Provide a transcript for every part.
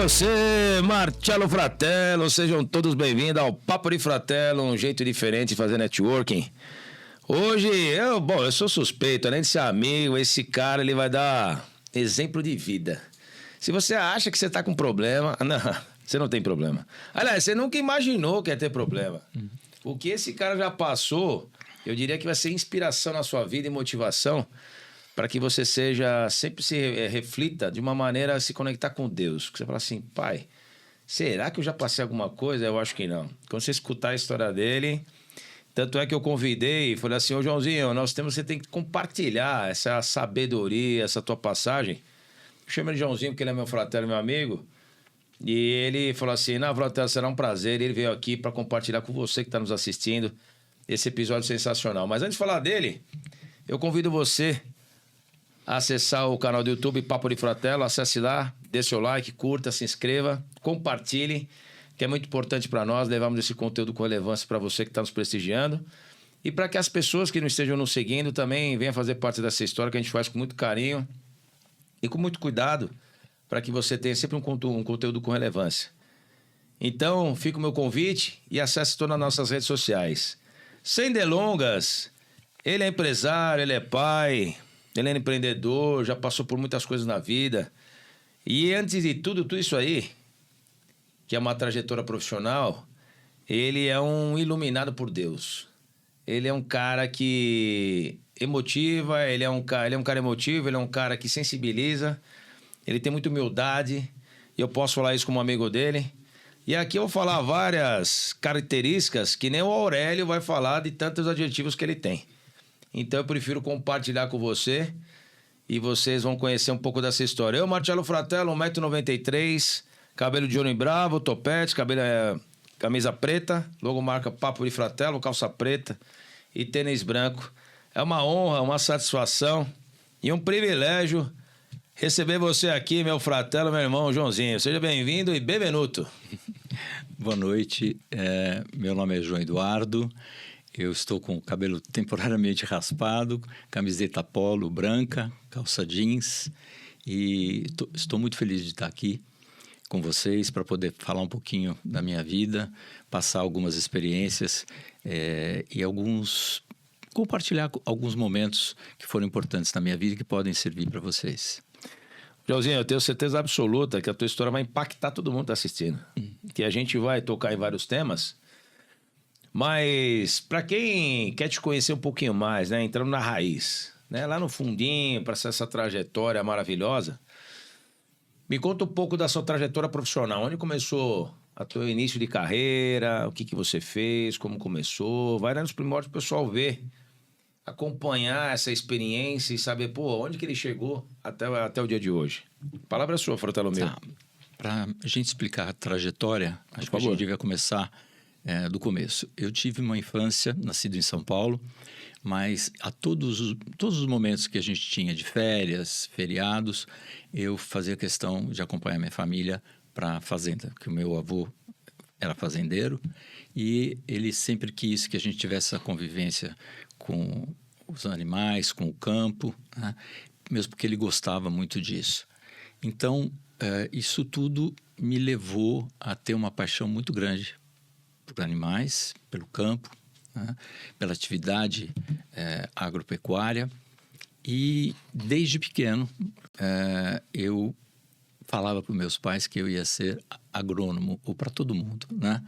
você, Marcello Fratello, sejam todos bem-vindos ao Papo de Fratello, um jeito diferente de fazer networking. Hoje, eu sou suspeito, além de ser amigo, esse cara ele vai dar exemplo de vida. Se você acha que você tá com problema, não, você não tem problema. Aliás, você nunca imaginou que ia ter problema. O que esse cara já passou, eu diria que vai ser inspiração na sua vida e motivação para que você sempre se reflita de uma maneira a se conectar com Deus. Você fala assim, pai, será que eu já passei alguma coisa? Eu acho que não. Quando você escutar a história dele, tanto é que eu convidei e falei assim, ô Joãozinho, você tem que compartilhar essa sabedoria, essa tua passagem. Eu chamo ele de Joãozinho porque ele é meu fraterno, meu amigo. E ele falou assim, não, Fratello, será um prazer. E ele veio aqui para compartilhar com você que está nos assistindo esse episódio sensacional. Mas antes de falar dele, eu convido você a acessar o canal do YouTube Papo de Fratello. Acesse lá, dê seu like, curta, se inscreva, compartilhe, que é muito importante para nós. Levamos esse conteúdo com relevância para você que está nos prestigiando. E para que as pessoas que não estejam nos seguindo também venham fazer parte dessa história que a gente faz com muito carinho e com muito cuidado, para que você tenha sempre um conteúdo com relevância. Então, fica o meu convite e acesse todas as nossas redes sociais. Sem delongas, ele é empresário, ele é pai, ele é empreendedor, já passou por muitas coisas na vida. E antes de tudo isso aí, que é uma trajetória profissional, ele é um iluminado por Deus. Ele é um cara que emotiva, ele é um cara emotivo, ele é um cara que sensibiliza, ele tem muita humildade, e eu posso falar isso como amigo dele. E aqui eu vou falar várias características que nem o Aurélio vai falar de tantos adjetivos que ele tem. Então eu prefiro compartilhar com você e vocês vão conhecer um pouco dessa história. Eu, Marcello Fratello, 1,93 m, cabelo de olho bravo, topete, camisa preta, logo marca Papo de Fratello, calça preta e tênis branco. É uma honra, uma satisfação e um privilégio receber você aqui, meu Fratello, meu irmão Joãozinho. Seja bem-vindo e benvenuto. Boa noite, meu nome é João Eduardo. Eu estou com o cabelo temporariamente raspado, camiseta polo branca, calça jeans e estou muito feliz de estar aqui com vocês para poder falar um pouquinho da minha vida, passar algumas experiências e compartilhar alguns momentos que foram importantes na minha vida e que podem servir para vocês. Joãozinho, eu tenho certeza absoluta que a tua história vai impactar todo mundo que está assistindo. Que a gente vai tocar em vários temas. Mas, para quem quer te conhecer um pouquinho mais, né? Entrando na raiz, né? Lá no fundinho, para essa trajetória maravilhosa, me conta um pouco da sua trajetória profissional. Onde começou o teu início de carreira? O que você fez? Como começou? Vai lá nos primórdios para o pessoal ver, acompanhar essa experiência e saber, onde que ele chegou até o dia de hoje. A palavra é sua, Fratello meu. Tá. Para a gente explicar a trajetória, acho que a gente devia começar do começo. Eu tive uma infância, nascido em São Paulo, mas a todos os momentos que a gente tinha de férias, feriados, eu fazia questão de acompanhar minha família para a fazenda, porque o meu avô era fazendeiro e ele sempre quis que a gente tivesse essa convivência com os animais, com o campo, né? Mesmo porque ele gostava muito disso. Então, isso tudo me levou a ter uma paixão muito grande por animais, pelo campo, né? Pela atividade agropecuária. E desde pequeno eu falava para os meus pais que eu ia ser agrônomo, ou para todo mundo, né?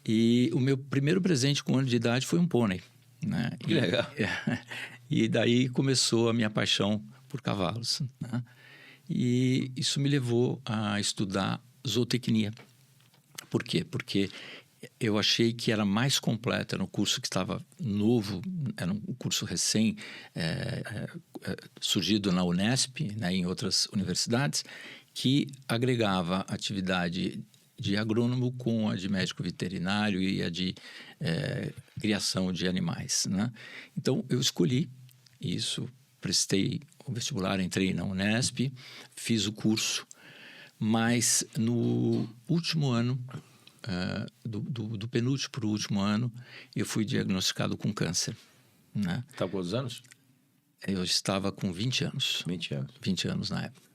E o meu primeiro presente com 1 ano de idade foi um pônei, né? Que legal. E daí começou a minha paixão por cavalos, né? E isso me levou a estudar zootecnia. Por quê? Porque eu achei que era mais completo, era um curso que estava novo, era um curso recém surgido na Unesp, né, em outras universidades, que agregava atividade de agrônomo com a de médico veterinário e a de criação de animais, né? Então, eu escolhi isso, prestei o vestibular, entrei na Unesp, fiz o curso, mas no último ano, do penúltimo para o último ano, eu fui diagnosticado com câncer, né? Tá com quantos anos? Eu estava com 20 anos. 20 anos. 20 anos na época.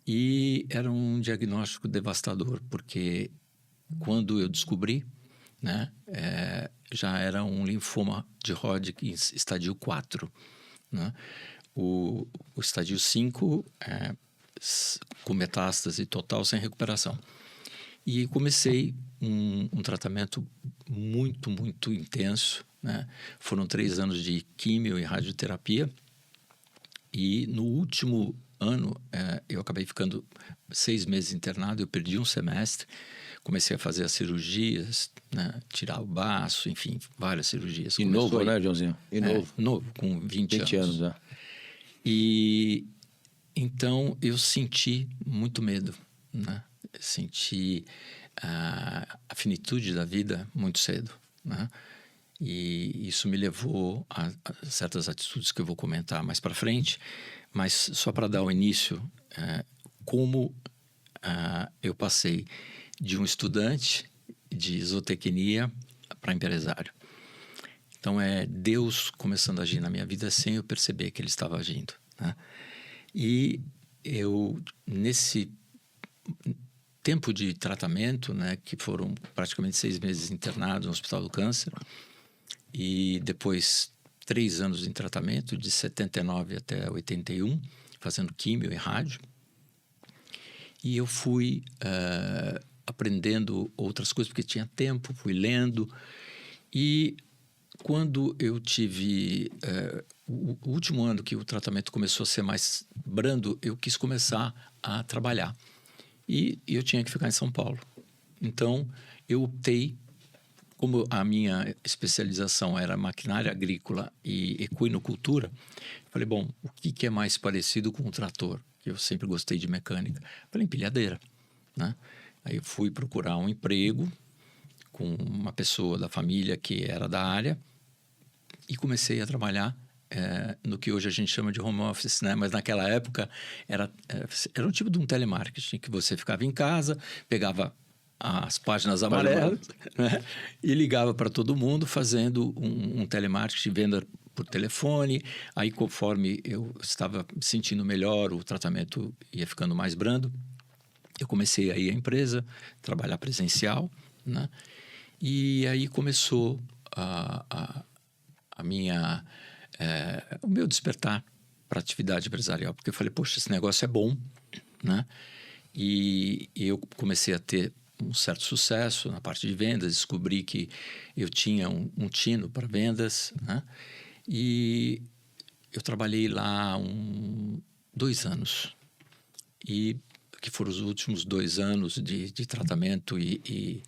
E era um diagnóstico devastador, porque quando eu descobri, né, já era um linfoma de Hodgkin estadio 4, né? O estadio 5 com metástase total sem recuperação. E comecei um tratamento muito, muito intenso, né? Foram 3 anos de químio e radioterapia. E no último ano, eu acabei ficando 6 meses internado, eu perdi um semestre. Comecei a fazer as cirurgias, né? Tirar o baço, enfim, várias cirurgias. E novo, né, Joãozinho? E novo. Novo, com 20 anos. né? E então eu senti muito medo, né? Senti a finitude da vida muito cedo, né? E isso me levou a certas atitudes que eu vou comentar mais para frente, mas só para dar o início, como eu passei de um estudante de zootecnia para empresário. Então, Deus começando a agir na minha vida sem eu perceber que Ele estava agindo, né? E eu, nesse tempo de tratamento, né, que foram praticamente 6 meses internado no Hospital do Câncer, e depois 3 anos em tratamento, de 79 até 81, fazendo químio e rádio. E eu fui aprendendo outras coisas, porque tinha tempo, fui lendo. E quando eu tive o último ano que o tratamento começou a ser mais brando, eu quis começar a trabalhar. E eu tinha que ficar em São Paulo. Então, eu optei, como a minha especialização era maquinária agrícola e equinocultura, falei, bom, o que é mais parecido com um trator? Eu sempre gostei de mecânica. Falei, empilhadeira, né? Aí eu fui procurar um emprego com uma pessoa da família que era da área e comecei a trabalhar no que hoje a gente chama de home office, né? Mas naquela época era um tipo de um telemarketing, que você ficava em casa, pegava as páginas amarelas, né? E ligava para todo mundo fazendo um telemarketing, venda por telefone. Aí, conforme eu estava me sentindo melhor, o tratamento ia ficando mais brando, eu comecei a ir à empresa, trabalhar presencial, né? E aí começou o meu despertar para a atividade empresarial, porque eu falei, poxa, esse negócio é bom, né? E eu comecei a ter um certo sucesso na parte de vendas, descobri que eu tinha um tino para vendas, né? E eu trabalhei lá 2 anos, e que foram os últimos 2 anos de tratamento e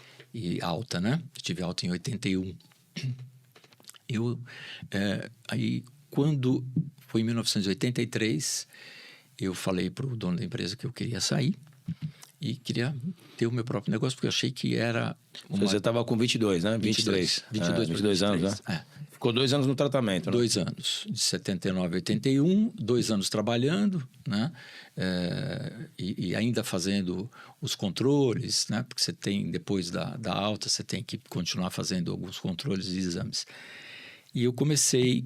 alta, né? Eu tive alta em 81. Aí, quando foi em 1983, eu falei para o dono da empresa que eu queria sair e queria ter o meu próprio negócio, porque eu achei que era... Você estava com 22, né? 22 anos, né? Ficou 2 anos no tratamento, né? 2 anos, de 79 a 81, 2 anos trabalhando, né? E ainda fazendo os controles, né? Porque você tem, depois da alta, você tem que continuar fazendo alguns controles e exames. E eu comecei,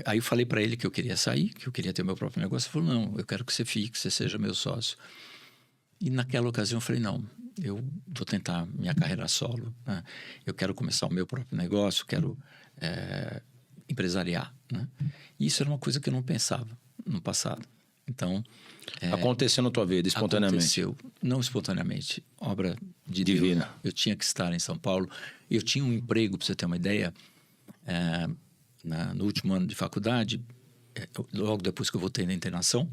aí eu falei para ele que eu queria sair, que eu queria ter o meu próprio negócio. Ele falou, não, eu quero que você fique, que você seja meu sócio. E naquela ocasião eu falei, não, eu vou tentar minha carreira solo, né? Eu quero começar o meu próprio negócio, quero empresariar, né? E isso era uma coisa que eu não pensava no passado. Então... aconteceu na tua vida, espontaneamente? Aconteceu, não espontaneamente, obra de divina. Deus. Eu tinha que estar em São Paulo. Eu tinha um emprego, para você ter uma ideia, no último ano de faculdade, logo depois que eu voltei da internação,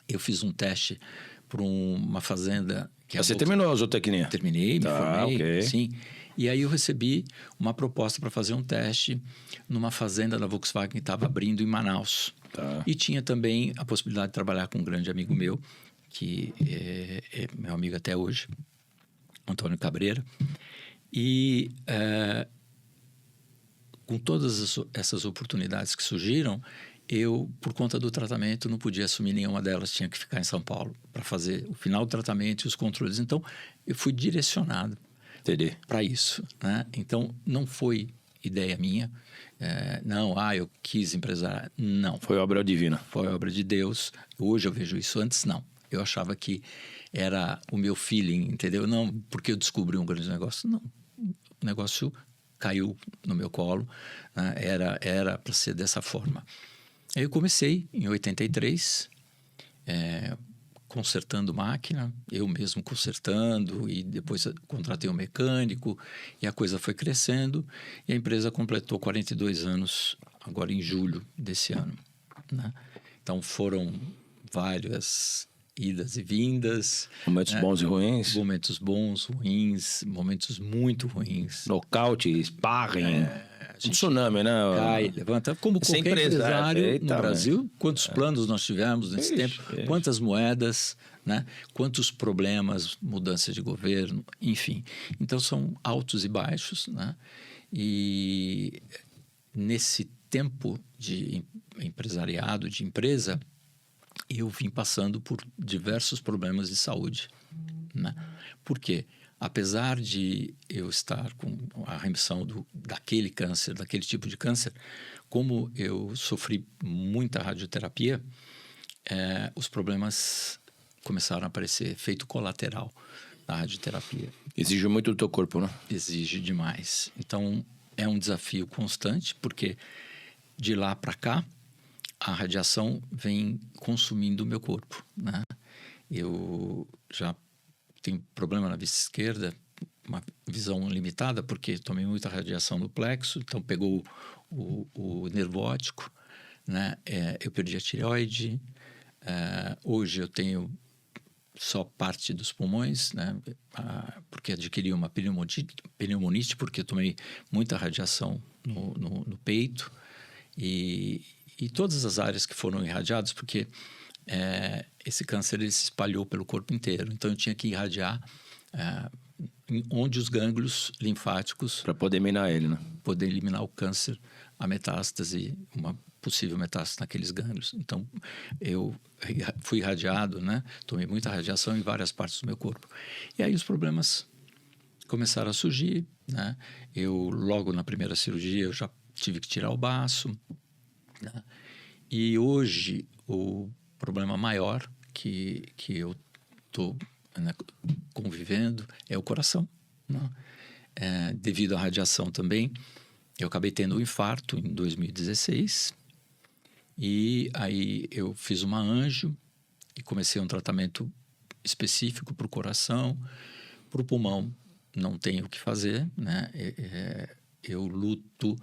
eu fiz um teste para uma fazenda... Você terminou a zootecnia? Terminei, me formei, okay. Sim. E aí eu recebi uma proposta para fazer um teste numa fazenda da Volkswagen que estava abrindo em Manaus. Tá. E tinha também a possibilidade de trabalhar com um grande amigo meu, que é meu amigo até hoje, Antônio Cabreira. E com todas essas oportunidades que surgiram, eu, por conta do tratamento, não podia assumir nenhuma delas, tinha que ficar em São Paulo para fazer o final do tratamento e os controles. Então, eu fui direcionado para isso, né? Então, não foi ideia minha, eu quis empresariar, não. Foi obra divina. Foi obra de Deus. Hoje eu vejo isso, antes não. eu achava que era o meu feeling, entendeu? Não porque eu descobri um grande negócio, não. O negócio caiu no meu colo, né? Era para ser dessa forma. Aí eu comecei em 83, consertando máquina, eu mesmo consertando, e depois contratei um mecânico, e a coisa foi crescendo, e a empresa completou 42 anos, agora em julho desse ano, né? Então foram várias idas e vindas. Momentos bons e ruins. Momentos bons, ruins, momentos muito ruins. Nocaute, sparring. Um tsunami, né? Cai, levanta. Como qualquer empresário no Brasil, quantos planos nós tivemos nesse tempo, quantas moedas, né? Quantos problemas, mudança de governo, enfim. Então, são altos e baixos, né? E nesse tempo de empresariado, de empresa, eu vim passando por diversos problemas de saúde, né? Por quê? Apesar de eu estar com a remissão daquele câncer, daquele tipo de câncer, como eu sofri muita radioterapia, os problemas começaram a aparecer, efeito colateral da radioterapia. Exige muito do teu corpo, né? Exige demais. Então, é um desafio constante, porque de lá para cá, a radiação vem consumindo o meu corpo, né? Eu já tenho problema na vista esquerda, uma visão limitada, porque tomei muita radiação no plexo, então pegou o nervo óptico, né? Eu perdi a tireoide, hoje eu tenho só parte dos pulmões, né? Porque adquiri uma pneumonite, porque eu tomei muita radiação no peito, e todas as áreas que foram irradiadas, porque esse câncer ele se espalhou pelo corpo inteiro. Então, eu tinha que irradiar onde os gânglios linfáticos... Para poder eliminar ele, né? Poder eliminar o câncer, a metástase, uma possível metástase naqueles gânglios. Então, eu fui irradiado, né? Tomei muita radiação em várias partes do meu corpo. E aí os problemas começaram a surgir, né? Logo na primeira cirurgia, eu já tive que tirar o baço, né? E hoje, o problema maior que eu estou, né, convivendo é o coração, né? Devido à radiação também, eu acabei tendo um infarto em 2016 e aí eu fiz uma anjo e comecei um tratamento específico para o coração. Para o pulmão não tenho o que fazer, né? Eu luto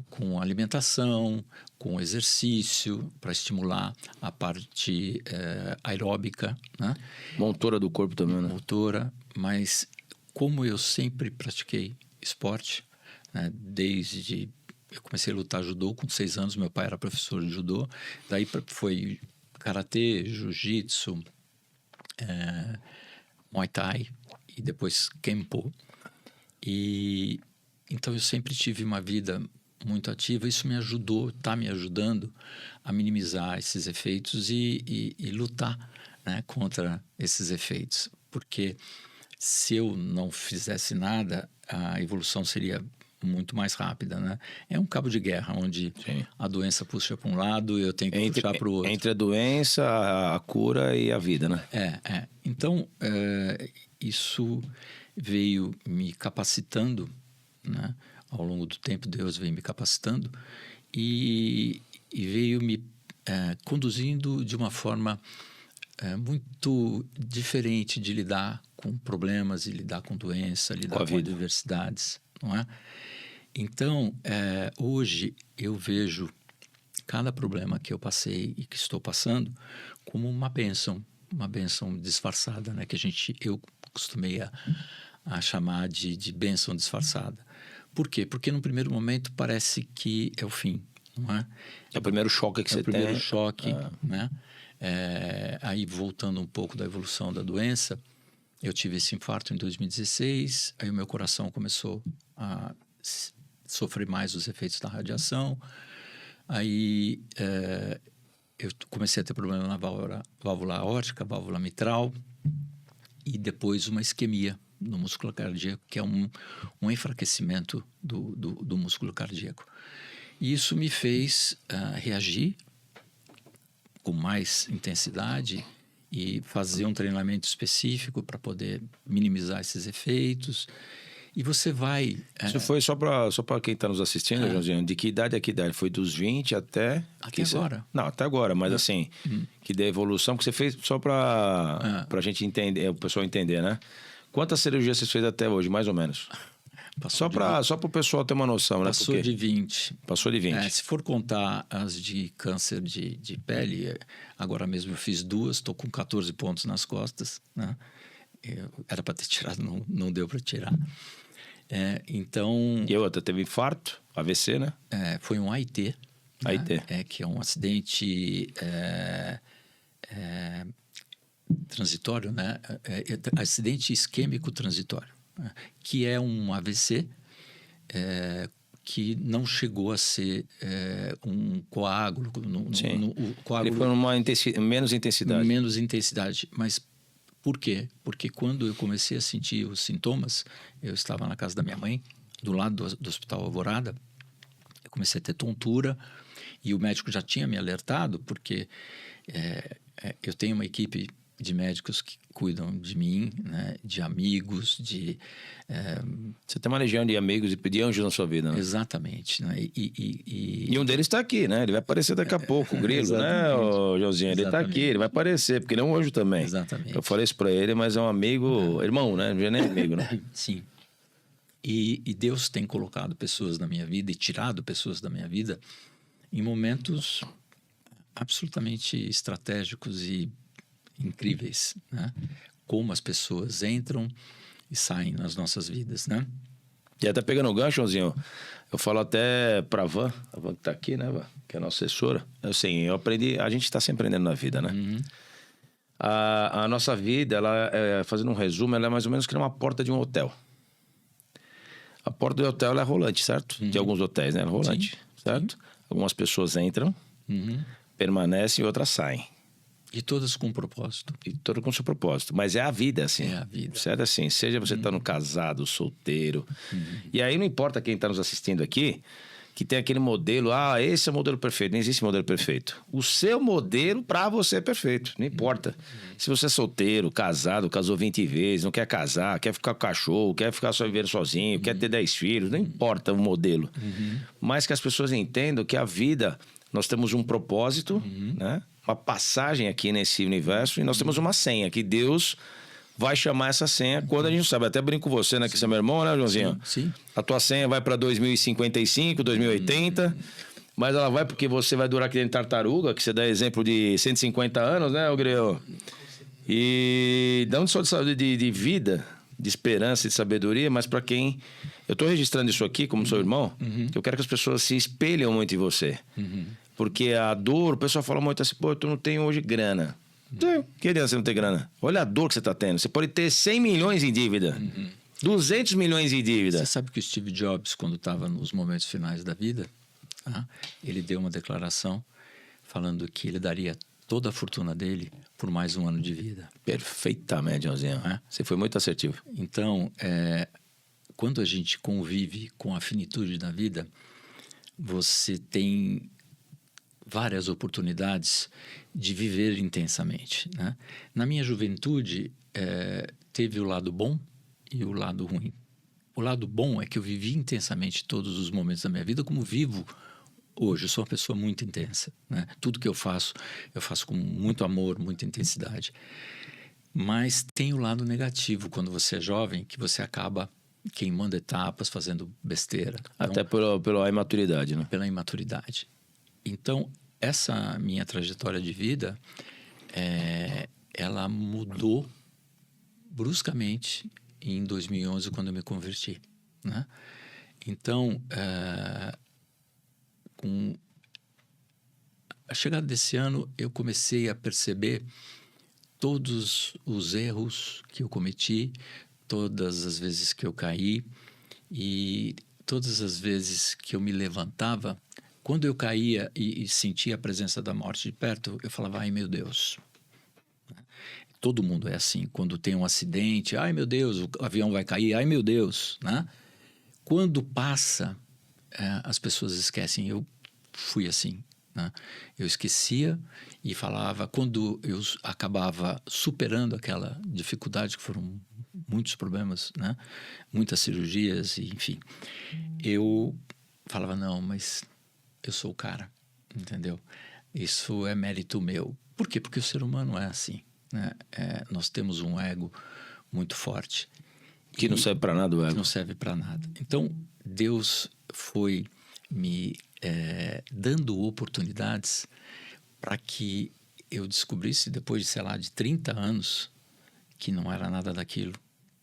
com alimentação, com exercício, para estimular a parte aeróbica, né? Motora do corpo também, né? Motora, mas como eu sempre pratiquei esporte, né? Desde... Eu comecei a lutar judô com 6 anos, meu pai era professor de judô, daí foi karatê, jiu-jitsu, muay thai e depois kempo. E então eu sempre tive uma vida muito ativa, isso me ajudou, está me ajudando a minimizar esses efeitos e lutar, né, contra esses efeitos. Porque se eu não fizesse nada, a evolução seria muito mais rápida, né? É um cabo de guerra, onde a doença puxa para um lado e eu tenho que puxar para o outro. Entre a doença, a cura e a vida, né? Então, isso veio me capacitando, né? Ao longo do tempo, Deus veio me capacitando e veio me conduzindo de uma forma muito diferente de lidar com problemas, e lidar com doença, lidar com adversidades, não é? Então, hoje eu vejo cada problema que eu passei e que estou passando como uma bênção disfarçada, né? Que eu costumei a chamar de bênção disfarçada. Por quê? Porque no primeiro momento parece que é o fim, não é? É o primeiro choque que você tem. É o primeiro choque, né? Aí, voltando um pouco da evolução da doença, eu tive esse infarto em 2016, aí o meu coração começou a sofrer mais os efeitos da radiação, aí eu comecei a ter problema na válvula aórtica, válvula mitral, e depois uma isquemia no músculo cardíaco, que é um enfraquecimento do músculo cardíaco. E isso me fez reagir com mais intensidade e fazer um treinamento específico para poder minimizar esses efeitos. E você vai... Isso foi só para quem está nos assistindo, Joãozinho, de que idade a que idade? Foi dos 20 até... Até agora. Não, até agora, mas assim, que da evolução, que você fez só para a gente entender, o pessoal entender, né? Quantas cirurgias você fez até hoje, mais ou menos? Só para o pessoal ter uma noção, né? Passou de 20. Passou de 20. Se for contar as de câncer de pele, agora mesmo eu fiz 2, estou com 14 pontos nas costas, né? Era para ter tirado, não deu para tirar. Então... E outra, teve infarto, AVC, né? Foi um AIT. AIT. Né? Que é um acidente transitório, né? Acidente isquêmico transitório, né? Que é um AVC que não chegou a ser um coágulo. Ele foi menos intensidade. Menos intensidade, mas... Por quê? Porque quando eu comecei a sentir os sintomas, eu estava na casa da minha mãe, do lado do Hospital Alvorada, eu comecei a ter tontura e o médico já tinha me alertado, porque eu tenho uma equipe de médicos que cuidam de mim, né, de amigos, Você tem uma legião de amigos e de anjos na sua vida, né? Exatamente. Né? E um deles está aqui, né? Ele vai aparecer daqui a pouco, o Grilo, né, Joãozinho? Ele está aqui, ele vai aparecer, porque ele é um anjo também. Exatamente. Eu falei isso para ele, mas é um amigo, irmão, né? Não é nem amigo, né? Sim. E Deus tem colocado pessoas na minha vida e tirado pessoas da minha vida em momentos absolutamente estratégicos e incríveis, né? Como as pessoas entram e saem nas nossas vidas, né? E até pegando o gancho, Joãozinho, eu falo até pra a Van que tá aqui, né, Van? Que é a nossa assessora. Assim, eu aprendi, a gente tá sempre aprendendo na vida, né? A nossa vida, ela, fazendo um resumo, ela é mais ou menos que uma porta de um hotel. A porta do hotel, ela é rolante, certo? De alguns hotéis, né? Ela é rolante, certo? Sim. Algumas pessoas entram, permanecem e outras saem. E todas com propósito. E todas com seu propósito. Mas é a vida, assim. É a vida. Certo, assim. Seja você estando casado, solteiro. E aí não importa quem está nos assistindo aqui, que tem aquele modelo, esse é o modelo perfeito. Não existe modelo perfeito. O seu modelo para você é perfeito. Não importa. Se você é solteiro, casado, casou 20 vezes, não quer casar, quer ficar com cachorro, quer ficar só vivendo sozinho, quer ter 10 filhos, não importa o modelo. Mas que as pessoas entendam que a vida, nós temos um propósito, né? Uma passagem aqui nesse universo e nós temos uma senha que Deus vai chamar essa senha quando a gente não sabe. Até brinco com você, né? Que você é meu irmão, né, Joãozinho? Sim. A tua senha vai para 2055, 2080, mas ela vai porque você vai durar aqui dentro de tartaruga, que você dá exemplo de 150 anos, né, Greu? E dá um só de saúde de vida, de esperança e de sabedoria, mas para quem... Eu estou registrando isso aqui como seu irmão, que eu quero que as pessoas se espelhem muito em você. Porque a dor, o pessoal fala muito assim, pô, tu não tem hoje grana. Que adianta você não ter grana? Olha a dor que você está tendo. Você pode ter 100 milhões em dívida, 200 milhões em dívida. Você sabe que o Steve Jobs, quando estava nos momentos finais da vida, ele deu uma declaração falando que ele daria toda a fortuna dele por mais um ano de vida. Perfeitamente, Joãozinho. Você foi muito assertivo. Então, quando a gente convive com a finitude da vida, você tem várias oportunidades de viver intensamente, né? Na minha juventude, teve o lado bom e o lado ruim. O lado bom é que eu vivi intensamente todos os momentos da minha vida como vivo hoje. Eu sou uma pessoa muito intensa, né? Tudo que eu faço com muito amor, muita intensidade. Mas tem o lado negativo quando você é jovem, que você acaba queimando etapas, fazendo besteira. Até pela imaturidade, né? Pela imaturidade. Então, essa minha trajetória de vida, ela mudou bruscamente em 2011, quando eu me converti, né? Então, com a chegada desse ano, eu comecei a perceber todos os erros que eu cometi, todas as vezes que eu caí e todas as vezes que eu me levantava. Quando eu caía e sentia a presença da morte de perto, eu falava, ai meu Deus. Todo mundo é assim. Quando tem um acidente, ai meu Deus, o avião vai cair, ai meu Deus, né? Quando passa, as pessoas esquecem. Eu fui assim, né? Eu esquecia e falava, quando eu acabava superando aquela dificuldade, que foram muitos problemas, né? Muitas cirurgias, e, enfim, eu falava, não, mas eu sou o cara, entendeu? Isso é mérito meu. Por quê? Porque o ser humano é assim, né? Nós temos um ego muito forte. Que não serve para nada o ego. Que não serve para nada. Então, Deus foi me dando oportunidades para que eu descobrisse, depois de, sei lá, de 30 anos, que não era nada daquilo,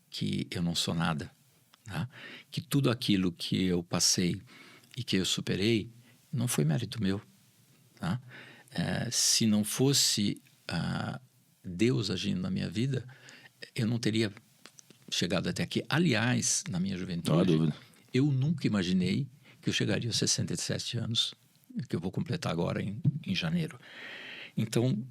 que eu não sou nada, tá? Que tudo aquilo que eu passei e que eu superei não foi mérito meu, tá? Se não fosse Deus agindo na minha vida, eu não teria chegado até aqui. Aliás, na minha juventude, eu nunca imaginei que eu chegaria aos 67 anos, que eu vou completar agora em janeiro. Então,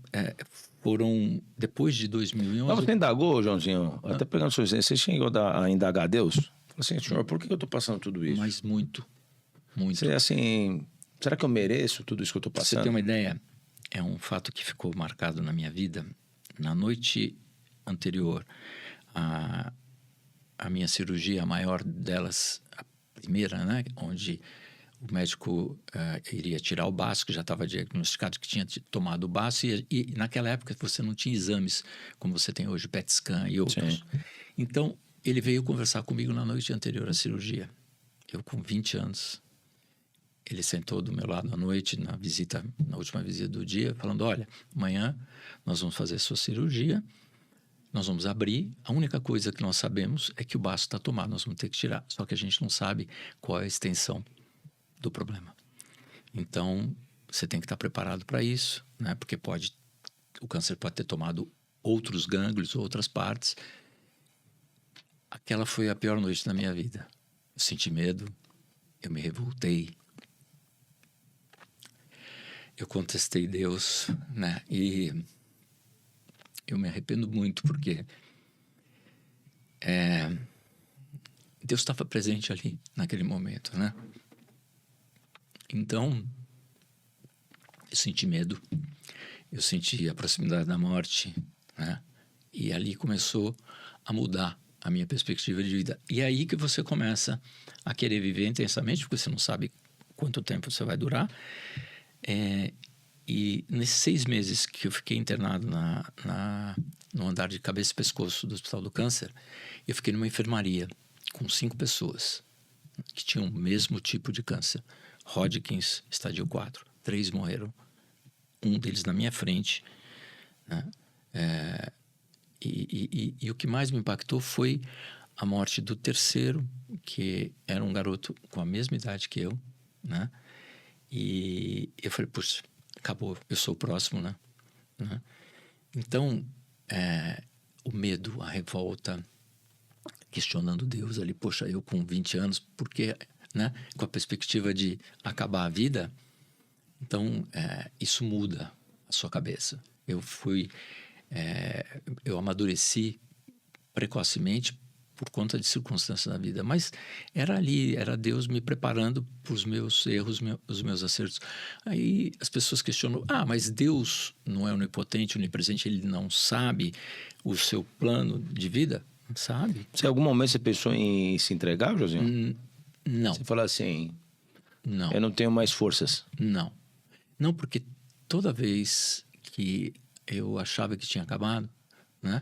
foram, depois de 2011... Mas você indagou, Joãozinho, até pegando sua você chegou a indagar a Deus? Falou assim, senhor, por que eu estou passando tudo isso? Mas muito. Você, assim, será que eu mereço tudo isso que eu estou passando? Pra você ter uma ideia, é um fato que ficou marcado na minha vida. Na noite anterior a minha cirurgia, a maior delas, a primeira, né, onde o médico iria tirar o baço, que já estava diagnosticado que tinha tomado o baço, e naquela época você não tinha exames como você tem hoje, PET scan e outros. Sim. Então, ele veio conversar comigo na noite anterior à cirurgia. Eu com 20 anos. Ele sentou do meu lado à noite, na última visita do dia, falando, olha, amanhã nós vamos fazer a sua cirurgia, nós vamos abrir, a única coisa que nós sabemos é que o baço está tomado, nós vamos ter que tirar, só que a gente não sabe qual é a extensão do problema. Então, você tem que estar preparado para isso, né? Porque o câncer pode ter tomado outros gânglios, outras partes. Aquela foi a pior noite da minha vida. Eu senti medo, eu me revoltei, eu contestei Deus, né? E eu me arrependo muito porque Deus estava presente ali naquele momento, né? Então, eu senti medo, eu senti a proximidade da morte, né? E ali começou a mudar a minha perspectiva de vida. E é aí que você começa a querer viver intensamente, porque você não sabe quanto tempo você vai durar. E nesses 6 meses que eu fiquei internado no andar de cabeça e pescoço do Hospital do Câncer, eu fiquei numa enfermaria com 5 pessoas que tinham o mesmo tipo de câncer. Hodgkins, estádio 4. 3 morreram. Um deles na minha frente, né? E o que mais me impactou foi a morte do terceiro, que era um garoto com a mesma idade que eu, né? E eu falei, puxa, acabou, eu sou o próximo, né? Então, o medo, a revolta, questionando Deus ali, poxa, eu com 20 anos, porque, né? Com a perspectiva de acabar a vida, então, isso muda a sua cabeça. Eu amadureci precocemente por conta de circunstâncias da vida, mas era Deus me preparando para os meus erros, os meus acertos. Aí as pessoas questionam, mas Deus não é onipotente, onipresente, ele não sabe o seu plano de vida? Não sabe. Se em algum momento você pensou em se entregar, Josinho? Não. Você falou assim, não, eu não tenho mais forças. Não, porque toda vez que eu achava que tinha acabado, né?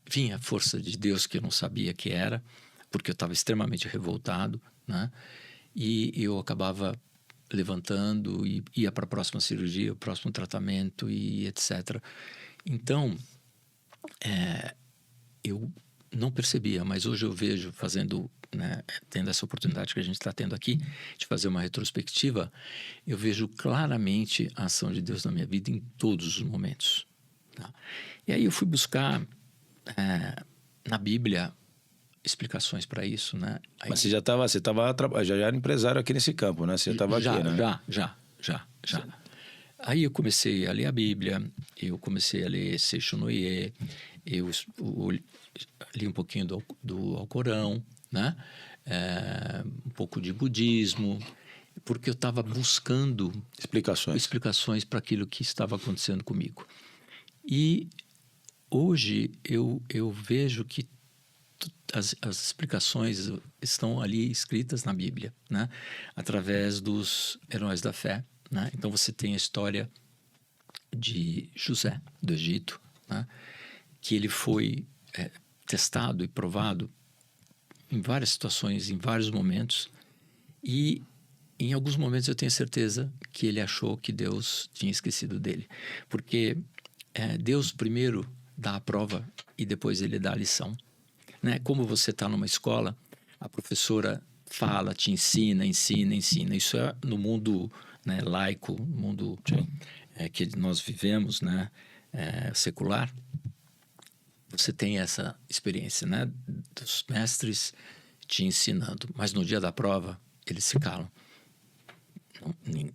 Vinha a força de Deus que eu não sabia que era, porque eu estava extremamente revoltado, né? E eu acabava levantando e ia para a próxima cirurgia, o próximo tratamento e etc. Então, eu não percebia, mas hoje eu vejo fazendo, né, tendo essa oportunidade que a gente está tendo aqui de fazer uma retrospectiva, eu vejo claramente a ação de Deus na minha vida em todos os momentos. Tá? E aí eu fui buscar na Bíblia explicações para isso, né? Aí, mas você já era empresário aqui nesse campo, né? Você estava aqui, né? Já. Aí eu comecei a ler a Bíblia, eu comecei a ler Seixo Noye, eu li um pouquinho do Alcorão, né? Um pouco de budismo, porque eu estava buscando explicações para aquilo que estava acontecendo comigo. E hoje eu vejo que as explicações estão ali escritas na Bíblia, né? Através dos heróis da fé, né? Então você tem a história de José, do Egito, né? Que ele foi testado e provado em várias situações, em vários momentos, e em alguns momentos eu tenho certeza que ele achou que Deus tinha esquecido dele, porque Deus primeiro dá a prova e depois ele dá a lição, né? Como você está numa escola, a professora fala, te ensina. Isso é no mundo, né, laico, no mundo que nós vivemos, né, secular. Você tem essa experiência, né, dos mestres te ensinando, mas no dia da prova eles se calam.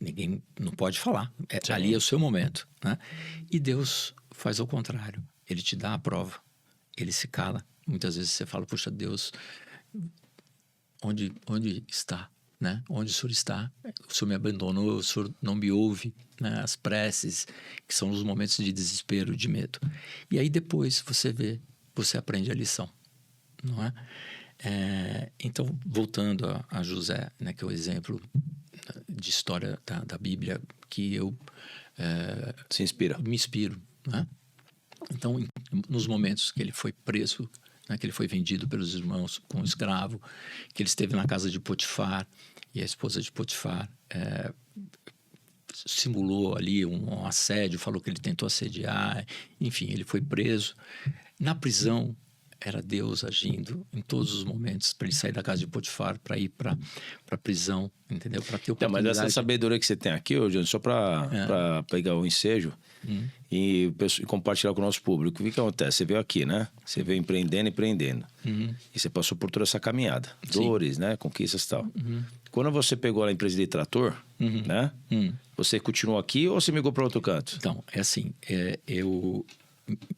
Ninguém não pode falar. Ali é o seu momento, né? E Deus faz ao contrário. Ele te dá a prova, ele se cala. Muitas vezes você fala, puxa, Deus, onde está? Né? Onde o Senhor está? O Senhor me abandonou, o Senhor não me ouve, né? As preces, que são os momentos de desespero, de medo. E aí depois você aprende a lição, não é? Então, voltando a José, né, que é o exemplo de história da Bíblia que eu me inspiro, né? Então, nos momentos que ele foi preso, né, que ele foi vendido pelos irmãos como escravo, que ele esteve na casa de Potifar, e a esposa de Potifar simulou ali um assédio, falou que ele tentou assediar, enfim, ele foi preso. Na prisão, era Deus agindo em todos os momentos para ele sair da casa de Potifar, para ir para a prisão, entendeu? Para ter oportunidade. Mas essa sabedoria que você tem aqui, Johnny, só para pegar o ensejo e compartilhar com o nosso público. O que acontece? Você veio aqui, né? Você veio empreendendo. E você passou por toda essa caminhada. Dores, né? Conquistas e tal. Quando você pegou a empresa de trator, né? Você continuou aqui ou você migrou para outro canto? Então, é assim, eu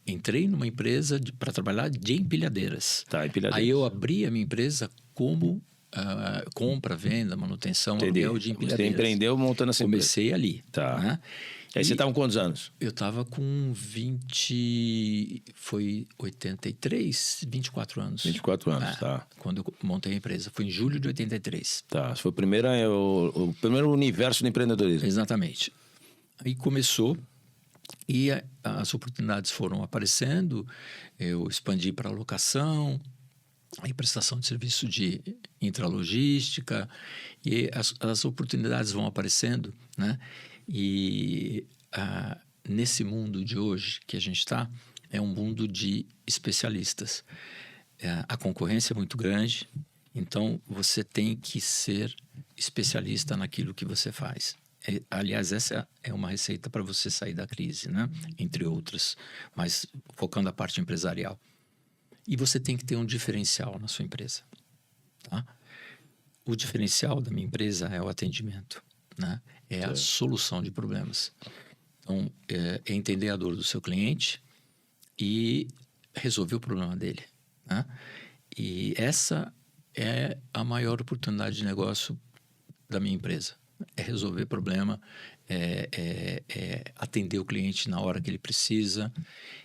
entrei numa empresa para trabalhar de empilhadeiras. Tá, empilhadeiras. Aí eu abri a minha empresa como compra, venda, manutenção, aluguel de empilhadeiras. Você empreendeu montando essa empresa? Comecei ali. Tá. Né? Aí você estava com quantos anos? Eu estava com 24 anos. 24 anos, tá. Quando eu montei a empresa. Foi em julho de 83. Tá, foi o primeiro universo do empreendedorismo. Exatamente. Aí começou e as oportunidades foram aparecendo, eu expandi para locação, aí prestação de serviço de intralogística, e as oportunidades vão aparecendo, né? E nesse mundo de hoje que a gente está, é um mundo de especialistas. A concorrência é muito grande, então você tem que ser especialista naquilo que você faz. Aliás, essa é uma receita para você sair da crise, né? Entre outras, mas focando a parte empresarial. E você tem que ter um diferencial na sua empresa, tá? O diferencial da minha empresa é o atendimento, né? É a solução de problemas. Então, é entender a dor do seu cliente e resolver o problema dele, né? E essa é a maior oportunidade de negócio da minha empresa. É resolver problema, atender o cliente na hora que ele precisa,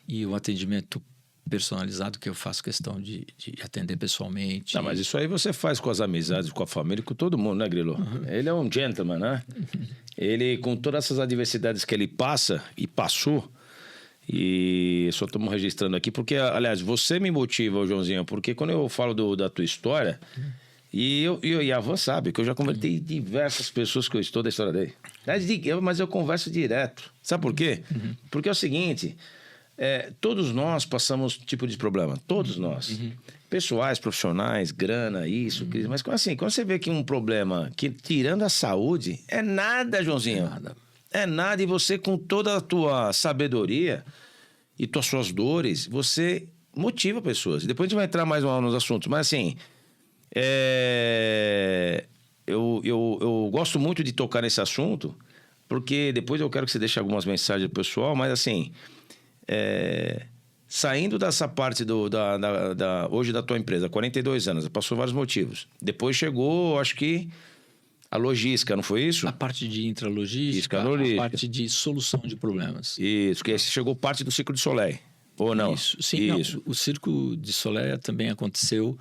e o atendimento personalizado que eu faço questão de atender pessoalmente. Não, mas isso aí você faz com as amizades, com a família, com todo mundo, né, Grilo? Ele é um gentleman, né? Ele, com todas essas adversidades que ele passa e passou, e só estamos registrando aqui, porque, aliás, você me motiva, Joãozinho, porque quando eu falo da tua história... E a Van sabe que eu já convertei diversas pessoas que eu estou da história dele. Mas eu converso direto. Sabe por quê? Porque é o seguinte, todos nós passamos tipo de problema. Todos nós. Pessoais, profissionais, grana, isso, crise. Mas assim, quando você vê que um problema que, tirando a saúde, é nada, Joãozinho. É nada. E você, com toda a tua sabedoria e suas dores, você motiva pessoas. Depois a gente vai entrar mais nos assuntos. Mas assim... Eu gosto muito de tocar nesse assunto, porque depois eu quero que você deixe algumas mensagens pro pessoal, mas assim, saindo dessa parte hoje da tua empresa, 42 anos, passou vários motivos. Depois chegou, acho que A logística, não foi isso? A parte de intralogística, a parte de solução de problemas. Isso, que aí chegou parte do Circo du Soleil, ou não? Isso, sim. Isso. Não, o Circo du Soleil também aconteceu...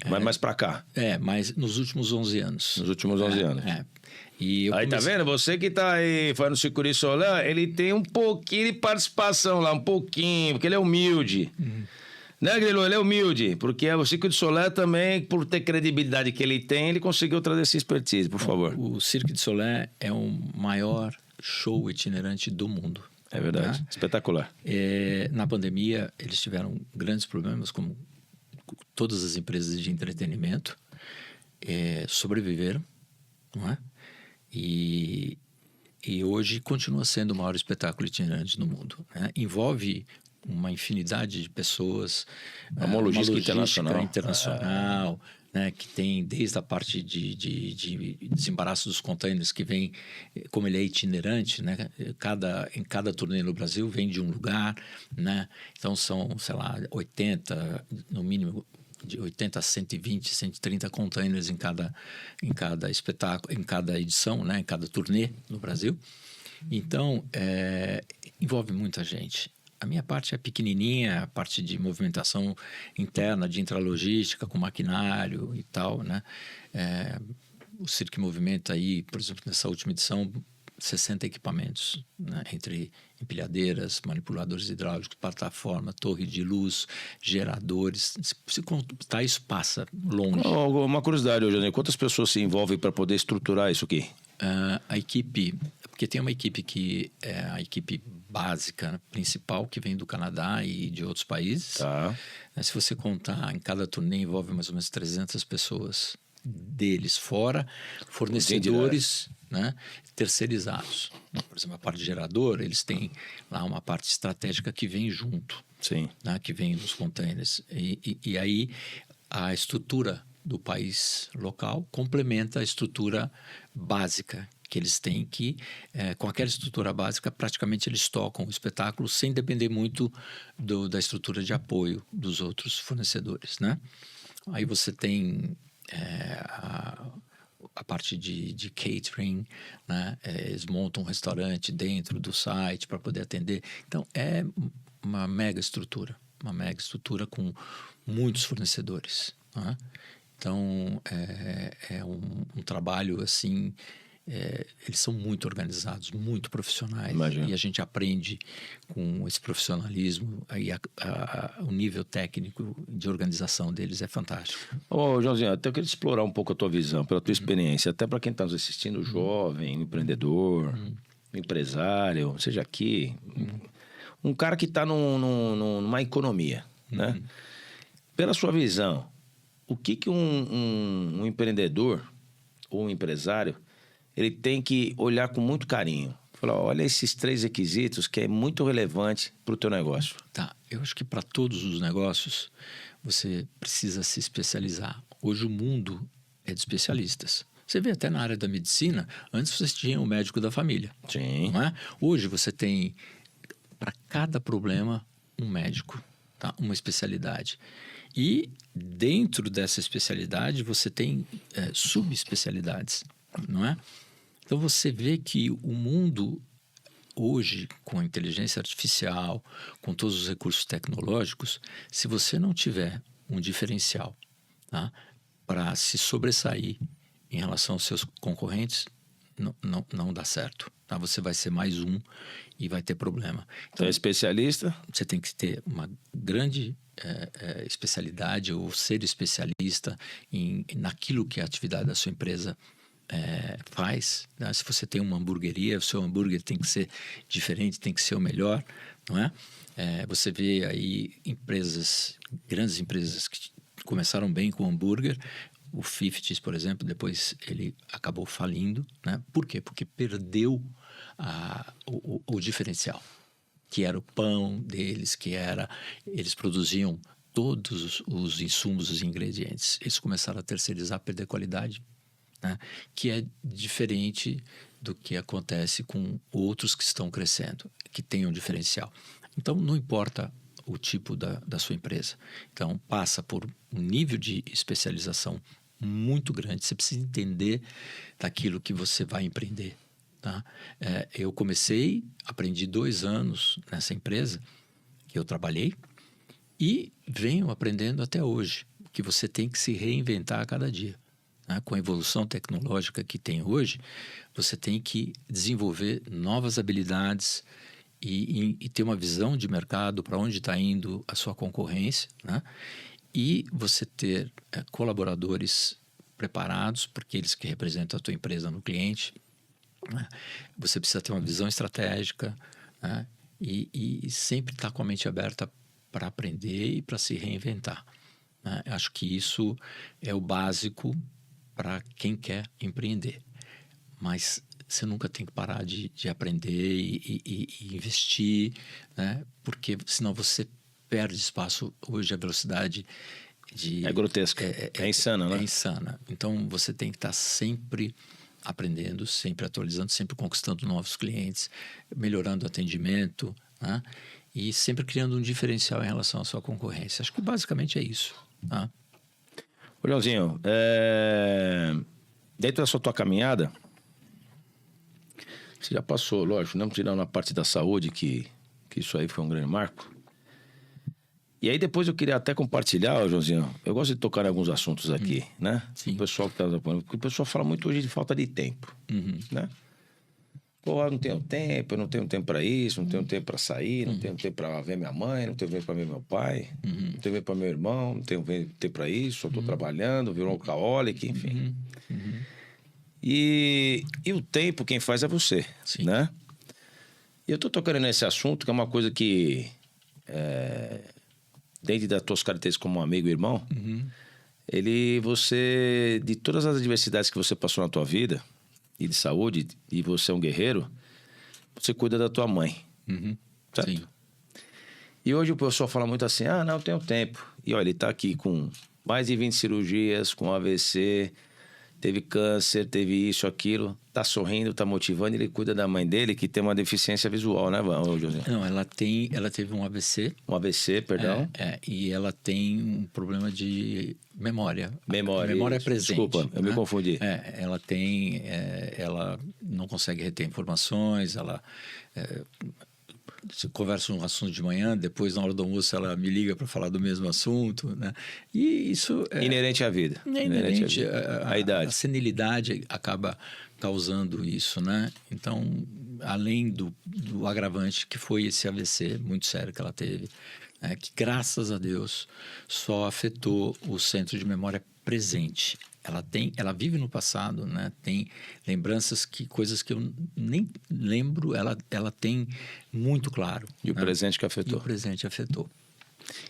Mas mais para cá? Mas nos últimos 11 anos. Nos últimos 11 anos. E aí, tá vendo? Você que tá aí fazendo o Circo du Soleil, ele tem um pouquinho de participação lá, um pouquinho, porque ele é humilde. Né, Grilo? Ele é humilde, porque o Circo du Soleil também, por ter credibilidade que ele tem, ele conseguiu trazer essa expertise, por favor. O Cirque du Soleil é o maior show itinerante do mundo. É verdade, espetacular. Na pandemia, eles tiveram grandes problemas, como todas as empresas de entretenimento, sobreviveram, não é? E hoje continua sendo o maior espetáculo itinerante do mundo, né? Envolve uma infinidade de pessoas, uma logística internacional, né, que tem desde a parte de desembaraço dos containers, que vem, como ele é itinerante, né, em cada turnê no Brasil vem de um lugar, né? Então são, sei lá, 80, no mínimo, de 80 a 120, 130 containers em cada espetáculo, em cada edição, né, em cada turnê no Brasil. Então, envolve muita gente. A minha parte é pequenininha, a parte de movimentação interna, de intralogística, com maquinário e tal, né? O Cirque movimenta aí, por exemplo, nessa última edição, 60 equipamentos, né? Entre empilhadeiras, manipuladores hidráulicos, plataforma, torre de luz, geradores. Se contar, isso passa longe. Uma curiosidade, José, quantas pessoas se envolvem para poder estruturar isso aqui? A equipe, porque tem uma equipe que é a equipe básica, principal, que vem do Canadá e de outros países. Tá. Se você contar, em cada turnê envolve mais ou menos 300 pessoas deles, fora fornecedores, né, terceirizados. Por exemplo, a parte de gerador, eles têm lá uma parte estratégica que vem junto. Sim. Né, que vem dos containers. E aí a estrutura do país local complementa a estrutura básica que eles têm, que com aquela estrutura básica praticamente eles tocam o espetáculo sem depender muito da estrutura de apoio dos outros fornecedores, né? Aí você tem a parte de catering, né? Eles montam um restaurante dentro do site para poder atender. Então é uma mega estrutura com muitos fornecedores, né? Então, é um trabalho assim, eles são muito organizados, muito profissionais. Imagina. E a gente aprende com esse profissionalismo, aí o nível técnico de organização deles é fantástico. Ô, Joãozinho, até eu queria explorar um pouco a tua visão, pela tua experiência, até para quem está nos assistindo, jovem, empreendedor, empresário, seja aqui, um cara que está numa economia, né? Pela sua visão, o que um empreendedor ou um empresário ele tem que olhar com muito carinho? Falar, olha esses 3 requisitos que é muito relevante para o teu negócio. Tá, eu acho que para todos os negócios você precisa se especializar. Hoje o mundo é de especialistas. Você vê até na área da medicina, antes você tinha o médico da família. Sim. Não é? Hoje você tem, para cada problema, um médico, tá? Uma especialidade. E dentro dessa especialidade você tem subespecialidades, não é? Então você vê que o mundo hoje, com a inteligência artificial, com todos os recursos tecnológicos, se você não tiver um diferencial, tá, para se sobressair em relação aos seus concorrentes, não dá certo. Tá? Você vai ser mais um e vai ter problema. Então, especialista? Você tem que ter uma grande especialidade ou ser especialista naquilo que a atividade da sua empresa faz, né? Se você tem uma hamburgueria, o seu hambúrguer tem que ser diferente, tem que ser o melhor, não é? Você vê aí grandes empresas que começaram bem com hambúrguer. O Fifties, por exemplo, depois ele acabou falindo, né? Por quê? Porque perdeu o diferencial, que era o pão deles, eles produziam todos os insumos, os ingredientes. Eles começaram a terceirizar, perder qualidade, né? Que é diferente do que acontece com outros que estão crescendo, que têm um diferencial. Então, não importa o tipo da sua empresa. Então, passa por um nível de especialização muito grande. Você precisa entender daquilo que você vai empreender. Tá? Eu aprendi 2 anos nessa empresa que eu trabalhei e venho aprendendo até hoje, que você tem que se reinventar a cada dia. Né? Com a evolução tecnológica que tem hoje, você tem que desenvolver novas habilidades e ter uma visão de mercado para onde está indo a sua concorrência, né? E você ter colaboradores preparados, porque eles que representam a tua empresa no cliente. Né? Você precisa ter uma visão estratégica, né? E sempre estar com a mente aberta para aprender e para se reinventar. Né? Acho que isso é o básico para quem quer empreender. Mas você nunca tem que parar de aprender e investir, né? Porque senão você perde espaço. Hoje a velocidade é grotesca, é insana, né? É insana. Então você tem que estar sempre aprendendo, sempre atualizando, sempre conquistando novos clientes, melhorando o atendimento, né? E sempre criando um diferencial em relação à sua concorrência. Acho que basicamente é isso. Tá? Ô, Leãozinho, dentro da tua caminhada, você já passou, lógico, não tirando a parte da saúde, que isso aí foi um grande marco. E aí depois eu queria até compartilhar, ô, Joãozinho, eu gosto de tocar em alguns assuntos aqui, né? Sim. O pessoal que tá, porque o pessoal fala muito hoje de falta de tempo, né? Pô, eu não tenho tempo, eu não tenho tempo para isso, não tenho tempo para sair, não tenho tempo para ver minha mãe, não tenho tempo para ver meu pai, não tenho tempo para meu irmão, não tenho tempo para isso, eu tô trabalhando, virou um alcoólico, enfim. E o tempo quem faz é você, Sim. né? E eu tô tocando nesse assunto, que é uma coisa que, dentro das tuas características como amigo e irmão, você, de todas as adversidades que você passou na tua vida, e de saúde, e você é um guerreiro, você cuida da tua mãe. Certo? Sim. E hoje o pessoal fala muito assim, não, eu tenho tempo. E olha, ele tá aqui com mais de 20 cirurgias, com AVC, teve câncer, teve isso, aquilo, tá sorrindo, tá motivando, ele cuida da mãe dele, que tem uma deficiência visual, né, José? Não, ela teve um AVC. Um AVC, perdão. E ela tem um problema de memória. Memória presente. Desculpa, eu me confundi. Ela não consegue reter informações, ela... se conversa um assunto de manhã, depois na hora do almoço ela me liga para falar do mesmo assunto, né? E isso é inerente à vida. Inerente à idade. A senilidade acaba causando isso, né? Então, além do agravante que foi esse AVC muito sério que ela teve, que graças a Deus só afetou o centro de memória presente. Ela vive no passado, né? Tem lembranças coisas que eu nem lembro, ela tem muito claro. E o presente que afetou. E o presente afetou.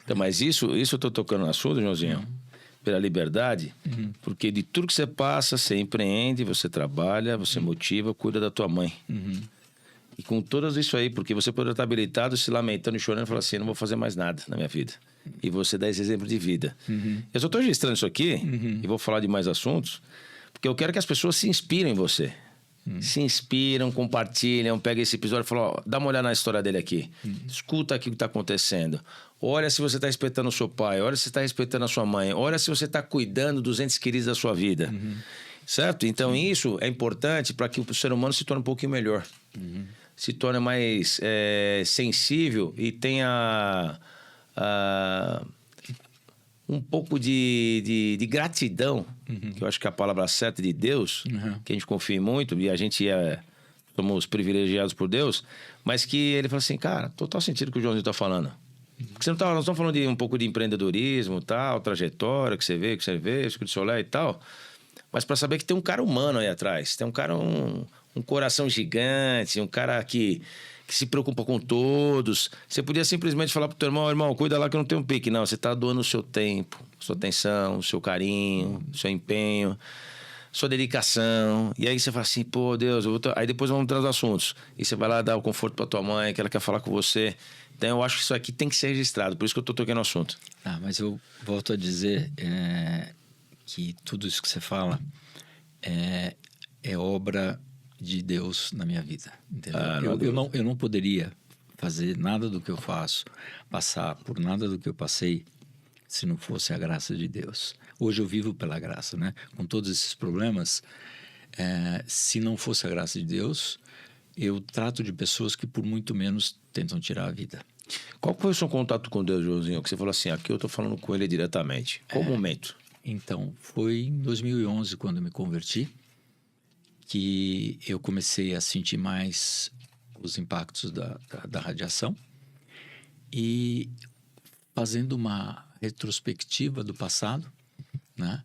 Então, mas isso eu estou tocando no assunto, Joãozinho, pela liberdade, porque de tudo que você passa, você empreende, você trabalha, você motiva, cuida da tua mãe. E com todas isso aí, porque você poderia estar habilitado, se lamentando e chorando e falar assim, não vou fazer mais nada na minha vida. E você dá esse exemplo de vida. Eu só estou registrando isso aqui, e vou falar de mais assuntos, porque eu quero que as pessoas se inspirem em você. Se inspiram, compartilham, pega esse episódio e fala, dá uma olhada na história dele aqui. Escuta aqui o que está acontecendo. Olha se você está respeitando o seu pai, olha se você está respeitando a sua mãe, olha se você está cuidando dos entes queridos da sua vida. Certo? Então isso é importante para que o ser humano se torne um pouquinho melhor. Se torne mais sensível e tenha um pouco de gratidão, que eu acho que é a palavra certa de Deus, que a gente confia muito e a gente somos privilegiados por Deus, mas que ele fala assim, cara, total sentido que o Joãozinho está falando. Porque nós estamos falando de um pouco de empreendedorismo, tal, trajetória que você vê, Cirque du Soleil e tal, mas para saber que tem um cara humano aí atrás, tem um cara, um coração gigante, um cara que se preocupa com todos. Você podia simplesmente falar pro teu irmão, cuida lá que eu não tenho um pique. Não, você tá doando o seu tempo, sua atenção, o seu carinho, o seu empenho, sua dedicação. E aí você fala assim, pô, Deus, aí depois vamos entrar nos assuntos. E você vai lá dar o conforto pra tua mãe, que ela quer falar com você. Então eu acho que isso aqui tem que ser registrado, por isso que eu tô tocando no assunto. Mas eu volto a dizer que tudo isso que você fala é obra de Deus na minha vida, entendeu? Eu não poderia fazer nada do que eu faço, passar por nada do que eu passei, se não fosse a graça de Deus. Hoje eu vivo pela graça, né? Com todos esses problemas, se não fosse a graça de Deus, eu trato de pessoas que por muito menos tentam tirar a vida. Qual foi o seu contato com Deus, Joãozinho? Que você falou assim, aqui eu tô falando com ele diretamente. Qual o momento? Então, foi em 2011, quando eu me converti, que eu comecei a sentir mais os impactos da radiação. E fazendo uma retrospectiva do passado, né?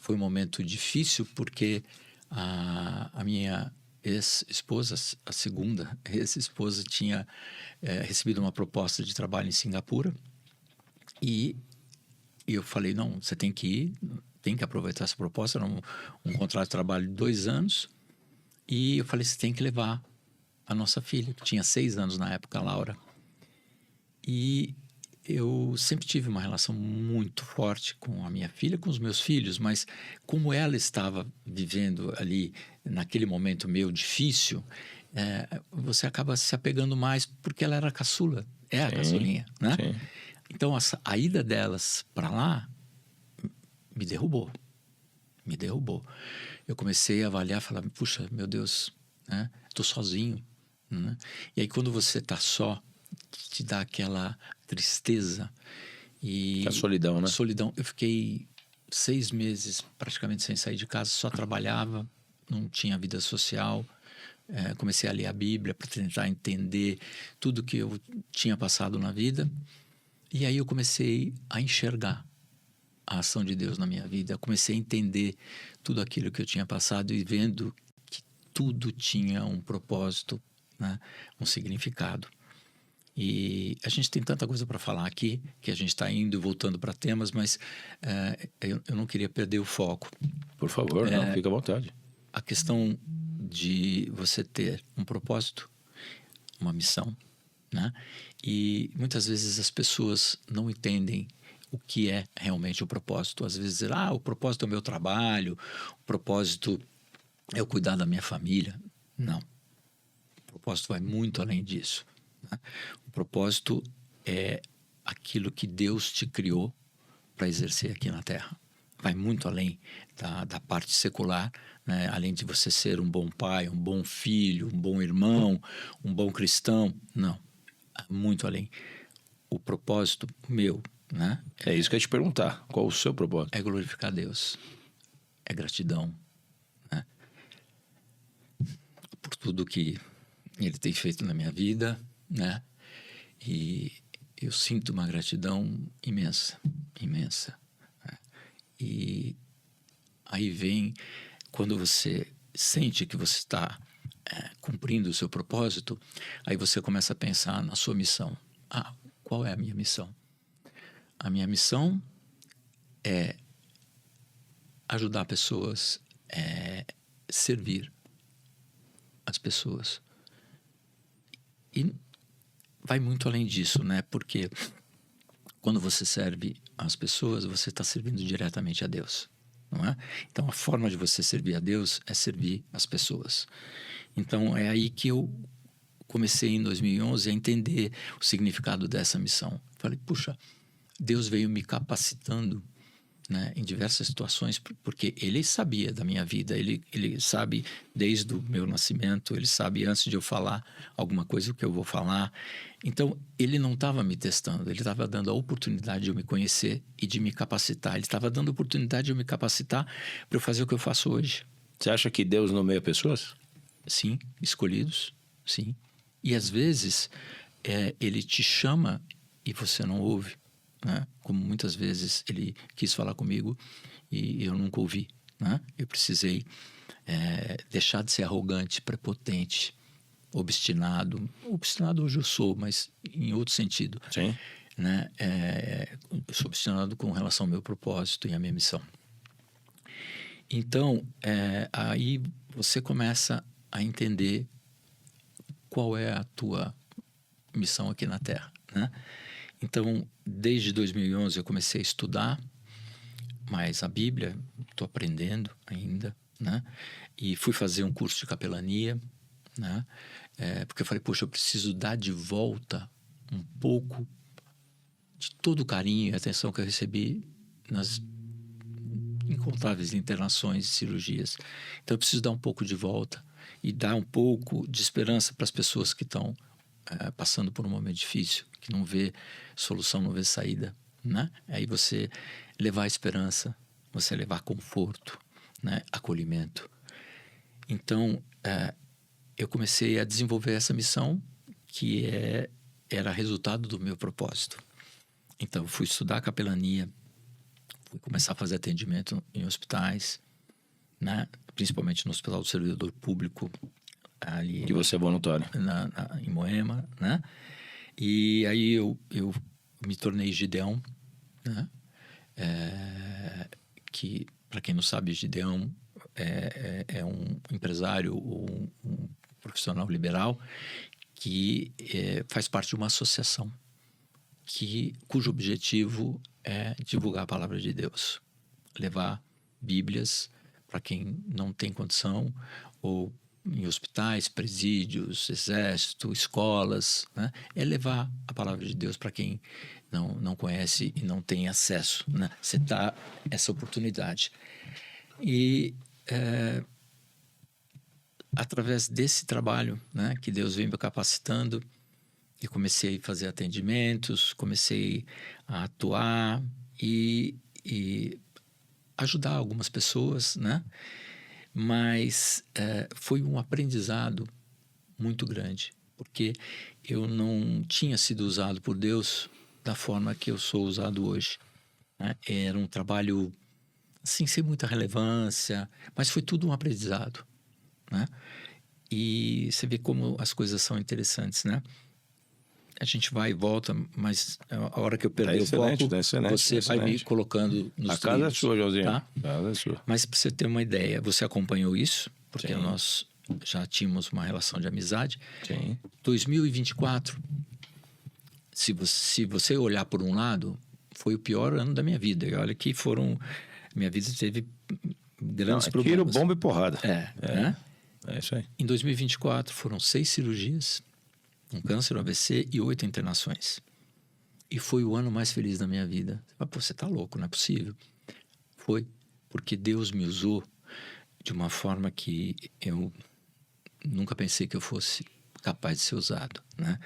Foi um momento difícil porque a minha ex-esposa, a segunda ex-esposa, tinha recebido uma proposta de trabalho em Singapura e eu falei, não, você tem que ir, tem que aproveitar essa proposta, era um contrato de trabalho de 2 anos e eu falei, você tem que levar a nossa filha, que tinha 6 anos na época, a Laura. E eu sempre tive uma relação muito forte com a minha filha, com os meus filhos, mas como ela estava vivendo ali, naquele momento meio difícil, você acaba se apegando mais porque ela era a caçula, a caçulinha, né? Sim. Então, a ida delas para lá me derrubou. Eu comecei a avaliar, falar, puxa, meu Deus, né? Estou sozinho, né? E aí, quando você está só, te dá aquela tristeza e... A solidão, né? Solidão. Eu fiquei 6 meses praticamente sem sair de casa, só trabalhava, não tinha vida social. Comecei a ler a Bíblia para tentar entender tudo que eu tinha passado na vida. E aí eu comecei a enxergar a ação de Deus na minha vida. Eu comecei a entender tudo aquilo que eu tinha passado e vendo que tudo tinha um propósito, né? Um significado. E a gente tem tanta coisa para falar aqui, que a gente está indo e voltando para temas, mas eu não queria perder o foco. Por favor, não, fica à vontade. A questão de você ter um propósito, uma missão, né? E muitas vezes as pessoas não entendem o que é realmente o propósito. Às vezes, o propósito é o meu trabalho, o propósito é eu cuidar da minha família. Não. O propósito vai muito além disso, né? O propósito é aquilo que Deus te criou para exercer aqui na Terra. Vai muito além da parte secular, né? Além de você ser um bom pai, um bom filho, um bom irmão, um bom cristão. Não, muito além. O propósito meu, né? É isso que eu ia te perguntar. Qual o seu propósito? É glorificar a Deus. É gratidão, né? Por tudo que Ele tem feito na minha vida, né? E eu sinto uma gratidão imensa, imensa. Né? E aí vem, quando você sente que você está cumprindo o seu propósito, aí você começa a pensar na sua missão. Qual é a minha missão? A minha missão é ajudar pessoas, servir as pessoas. E vai muito além disso, né? Porque quando você serve as pessoas, você está servindo diretamente a Deus, não é? Então, a forma de você servir a Deus é servir as pessoas. Então, é aí que eu comecei em 2011 a entender o significado dessa missão. Falei, puxa, Deus veio me capacitando, né, em diversas situações, porque Ele sabia da minha vida, ele sabe desde o meu nascimento, Ele sabe antes de eu falar alguma coisa o que eu vou falar. Então, Ele não estava me testando, Ele estava dando a oportunidade de eu me conhecer e de me capacitar. Ele estava dando a oportunidade de eu me capacitar para eu fazer o que eu faço hoje. Você acha que Deus nomeia pessoas? Sim, escolhidos, sim. E às vezes Ele te chama e você não ouve, né? Como muitas vezes Ele quis falar comigo e eu nunca ouvi, né? Eu precisei deixar de ser arrogante, prepotente, obstinado. Obstinado hoje eu sou, mas em outro sentido. Sim. Né? Eu sou obstinado com relação ao meu propósito e à minha missão. Então, aí você começa a entender qual é a tua missão aqui na Terra, né? Então, desde 2011 eu comecei a estudar mais a Bíblia, estou aprendendo ainda, né? E fui fazer um curso de capelania, né? Porque eu falei, poxa, eu preciso dar de volta um pouco de todo o carinho e atenção que eu recebi nas incontáveis internações e cirurgias. Então eu preciso dar um pouco de volta e dar um pouco de esperança para as pessoas que estão passando por um momento difícil, que não vê solução, não vê saída, né? Aí você levar esperança, você levar conforto, né? Acolhimento. Então eu comecei a desenvolver essa missão que era resultado do meu propósito. Então, fui estudar capelania, fui começar a fazer atendimento em hospitais, né? Principalmente no Hospital do Servidor Público, ali... Que você é voluntário. Em Moema, né? E aí eu me tornei Gideão, né? Que, para quem não sabe, Gideão é um empresário ou um profissional liberal que faz parte de uma associação cujo objetivo é divulgar a palavra de Deus, levar Bíblias para quem não tem condição, ou em hospitais, presídios, exército, escolas, né? É levar a palavra de Deus para quem não conhece e não tem acesso, né? Você dá essa oportunidade. E através desse trabalho, né, que Deus vem me capacitando, eu comecei a fazer atendimentos, comecei a atuar e ajudar algumas pessoas, né? Mas foi um aprendizado muito grande, porque eu não tinha sido usado por Deus da forma que eu sou usado hoje, né? Era um trabalho, assim, sem muita relevância, mas foi tudo um aprendizado, né? E você vê como as coisas são interessantes, né? A gente vai e volta, mas a hora que eu perder o foco, você vai me colocando nos trilhos. A casa é sua, Joãozinho. Tá? A casa é sua. Mas para você ter uma ideia, você acompanhou isso, porque Sim. Nós já tínhamos uma relação de amizade. Sim. 2024, se você olhar por um lado, foi o pior ano da minha vida. E olha que minha vida teve grandes problemas. Tiro, bomba e porrada. Né? É isso aí. Em 2024 foram 6 cirurgias, um câncer, um AVC e 8 internações. E foi o ano mais feliz da minha vida. Você tá louco, não é possível. Foi porque Deus me usou de uma forma que eu nunca pensei que eu fosse capaz de ser usado, né?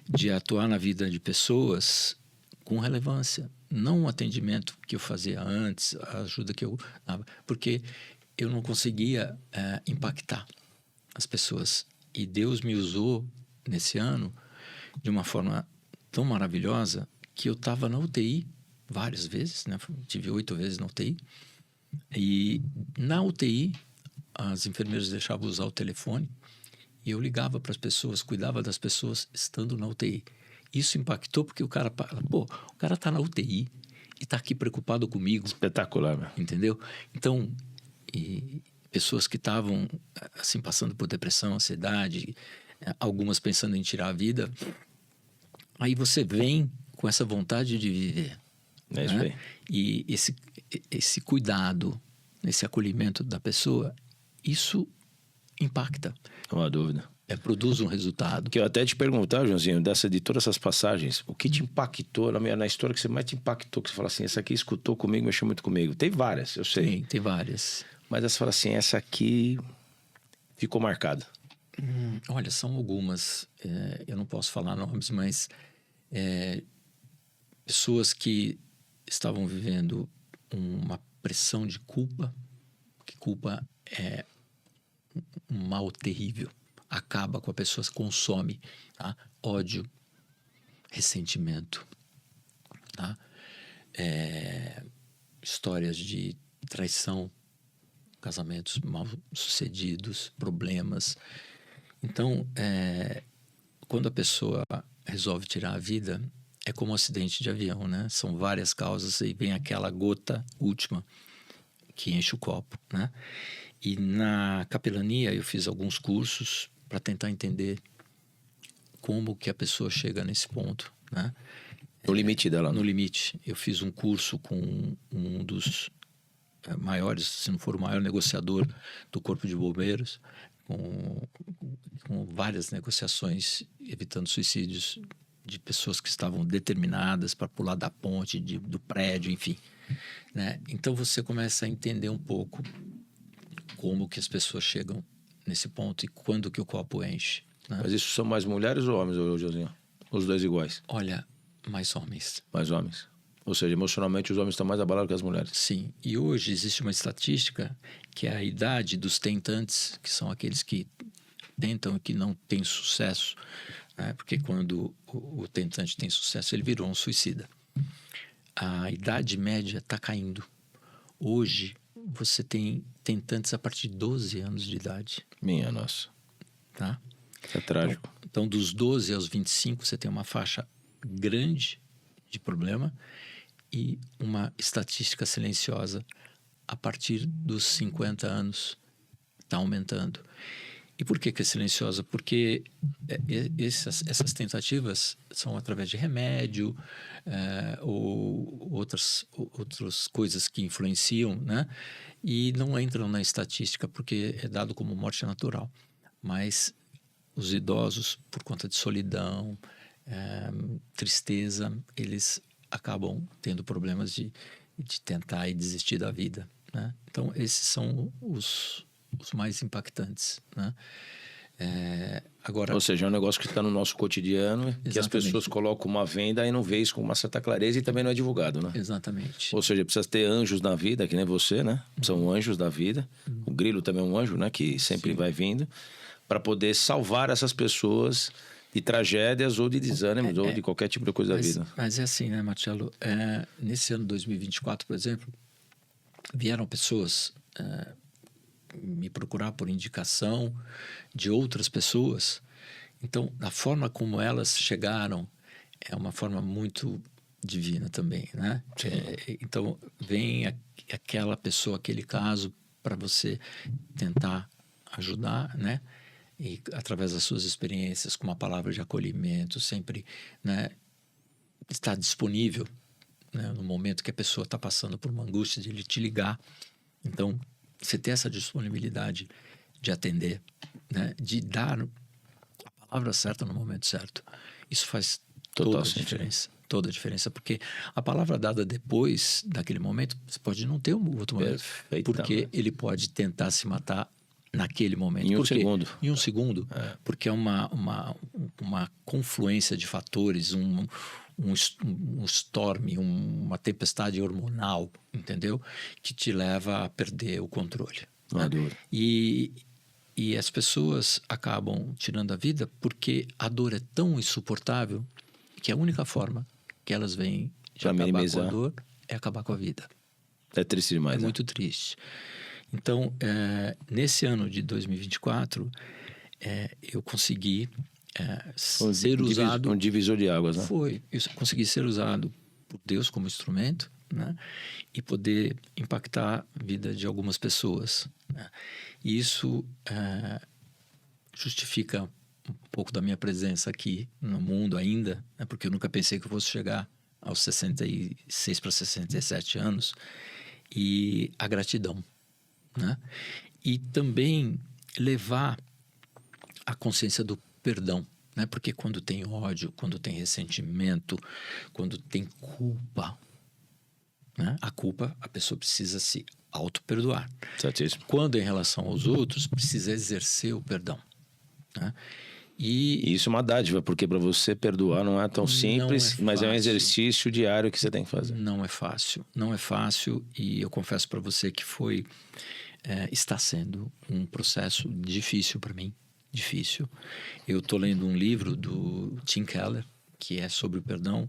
De atuar na vida de pessoas com relevância. Não o atendimento que eu fazia antes, a ajuda que eu dava, porque eu não conseguia impactar as pessoas. E Deus me usou nesse ano de uma forma tão maravilhosa que eu estava na UTI várias vezes, né? Tive 8 vezes na UTI. E na UTI, as enfermeiras deixavam usar o telefone e eu ligava para as pessoas, cuidava das pessoas estando na UTI. Isso impactou porque o cara está na UTI e está aqui preocupado comigo. Espetacular, meu. Entendeu? Então, pessoas que estavam assim, passando por depressão, ansiedade, algumas pensando em tirar a vida, aí você vem com essa vontade de viver. É isso aí. E esse cuidado, esse acolhimento da pessoa, isso impacta. Não há dúvida. Produz um resultado. Que eu até te perguntar, Joãozinho, de todas essas passagens, o que te impactou na história que você mais te impactou, que você fala assim, essa aqui escutou comigo, mexeu muito comigo. Tem várias, eu sei. Sim, tem várias. Mas você fala assim, essa aqui ficou marcada. Olha, são algumas. Eu não posso falar nomes, mas pessoas que estavam vivendo uma pressão de culpa, que culpa é um mal terrível. Acaba com a pessoa, consome, tá? Ódio, ressentimento, tá? Histórias de traição, casamentos mal sucedidos, problemas. Então, quando a pessoa resolve tirar a vida, é como um acidente de avião, né? São várias causas e vem aquela gota última que enche o copo, né? E na capelania eu fiz alguns cursos para tentar entender como que a pessoa chega nesse ponto, né? No limite dela. No limite. Eu fiz um curso com um dos maiores, se não for o maior negociador do Corpo de Bombeiros, com várias negociações, evitando suicídios de pessoas que estavam determinadas para pular da ponte, do prédio, enfim, né? Então você começa a entender um pouco como que as pessoas chegam nesse ponto e quando que o copo enche, né? Mas isso são mais mulheres ou homens, Josinho? Os dois iguais? Olha, mais homens. Mais homens. Ou seja, emocionalmente os homens estão mais abalados que as mulheres. Sim. E hoje existe uma estatística que é a idade dos tentantes, que são aqueles que tentam e que não têm sucesso, né? Porque quando o tentante tem sucesso, ele virou um suicida. A idade média está caindo. Hoje, você tem tentantes a partir de 12 anos de idade. Minha nossa. Tá? É trágico. Então, dos 12 aos 25, você tem uma faixa grande de problema e uma estatística silenciosa a partir dos 50 anos está aumentando. E por que é silenciosa? Porque essas tentativas são através de remédio ou outras coisas que influenciam, né? E não entram na estatística porque é dado como morte natural. Mas os idosos, por conta de solidão, tristeza, eles acabam tendo problemas de tentar e desistir da vida, né? Então, esses são os mais impactantes, né? Agora, ou seja, é um negócio que está no nosso cotidiano, exatamente, que as pessoas colocam uma venda e não vê isso com uma certa clareza e também não é divulgado, né? Exatamente. Ou seja, precisa ter anjos na vida, que nem você, né? São anjos da vida. O grilo também é um anjo, né? Que sempre vai vindo para poder salvar essas pessoas de tragédias ou de desânimos ou de qualquer tipo de coisa da vida. Mas é assim, né, Marcelo? Nesse ano 2024, por exemplo, vieram pessoas me procurar por indicação de outras pessoas. Então, a forma como elas chegaram é uma forma muito divina também, né? Então, vem aquela pessoa, aquele caso, para você tentar ajudar, né? E através das suas experiências, com uma palavra de acolhimento, sempre, né, estar disponível, né, no momento que a pessoa está passando por uma angústia, de ele te ligar. Então, você ter essa disponibilidade de atender, né, de dar a palavra certa no momento certo, isso faz toda a diferença. Toda a diferença, porque a palavra dada depois daquele momento, você pode não ter um outro momento, porque ele pode tentar se matar naquele momento. Em um segundo. Em um segundo. Porque é uma confluência de fatores, um storm, uma tempestade hormonal, entendeu? Que te leva a perder o controle. Não há dúvida. E as pessoas acabam tirando a vida porque a dor é tão insuportável que a única forma que elas veem de acabar minimizar com a dor é acabar com a vida. É triste demais. É muito triste. Então, nesse ano de 2024, eu consegui ser usado... Um divisor de águas, né? Eu consegui ser usado por Deus como instrumento, né? E poder impactar a vida de algumas pessoas, né? E isso justifica um pouco da minha presença aqui no mundo ainda, né? Porque eu nunca pensei que eu fosse chegar aos 66 para 67 anos. E a gratidão, né? E também levar a consciência do perdão, né? Porque quando tem ódio, quando tem ressentimento, quando tem culpa, né? A culpa, a pessoa precisa se auto-perdoar. Certíssimo. Quando em relação aos outros, precisa exercer o perdão, né? E isso é uma dádiva, porque para você perdoar não é tão simples, mas é um exercício diário que você tem que fazer. Não é fácil, não é fácil, e eu confesso para você que está sendo um processo difícil para mim, difícil. Eu estou lendo um livro do Tim Keller, que é sobre o perdão.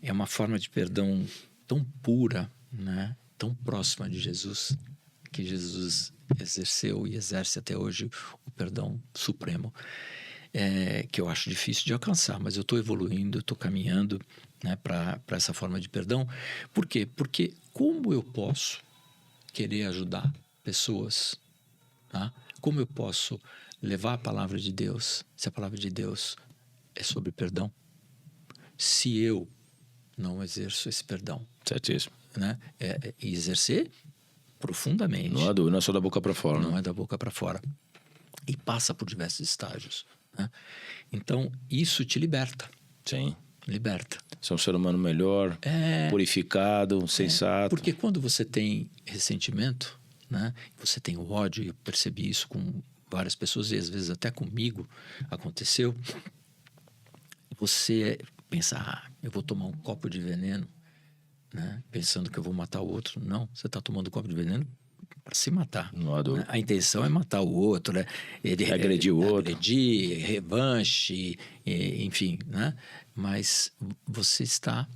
É uma forma de perdão tão pura, né? Tão próxima de Jesus, que Jesus exerceu e exerce até hoje o perdão supremo. Que eu acho difícil de alcançar, mas eu estou evoluindo, estou caminhando, né, para essa forma de perdão. Por quê? Porque como eu posso querer ajudar pessoas, tá? Como eu posso levar a palavra de Deus, se a palavra de Deus é sobre perdão, se eu não exerço esse perdão? Certíssimo. Né? E exercer profundamente. Não é dúvida, não é só da boca para fora. Não é da boca para fora. E passa por diversos estágios, né? Então, isso te liberta. Sim. Liberta. Ser um ser humano melhor, purificado, sensato. Porque quando você tem ressentimento, né? Você tem o ódio, eu percebi isso com várias pessoas e às vezes até comigo aconteceu. Você pensa, eu vou tomar um copo de veneno, né? Pensando que eu vou matar o outro. Não, você está tomando um copo de veneno para se matar. Não há dúvida. A intenção é matar o outro, né? Agredir o outro. Agredir, revanche, enfim, né? Mas você está,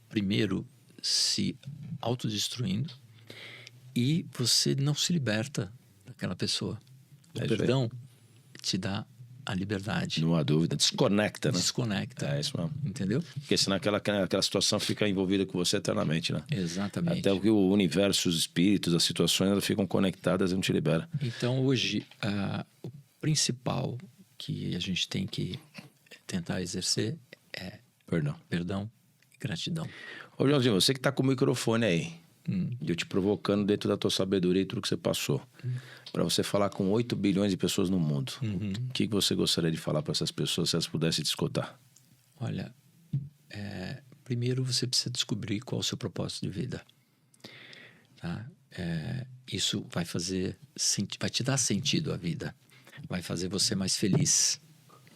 primeiro, se autodestruindo e você não se liberta daquela pessoa. O perdão te dá a liberdade. Não há dúvida. Desconecta, né? Desconecta. É isso mesmo. Entendeu? Porque senão aquela situação fica envolvida com você eternamente, né? Exatamente. Até porque o universo, os espíritos, as situações, elas ficam conectadas e não te libera. Então, hoje, o principal que a gente tem que tentar exercer é perdão e gratidão. Ô, Joãozinho, você que está com o microfone aí, eu te provocando dentro da tua sabedoria e tudo que você passou, para você falar com 8 bilhões de pessoas no mundo, o que você gostaria de falar para essas pessoas se elas pudessem te escutar? Olha, primeiro você precisa descobrir qual é o seu propósito de vida. Tá? Isso vai te dar sentido à vida, vai fazer você mais feliz,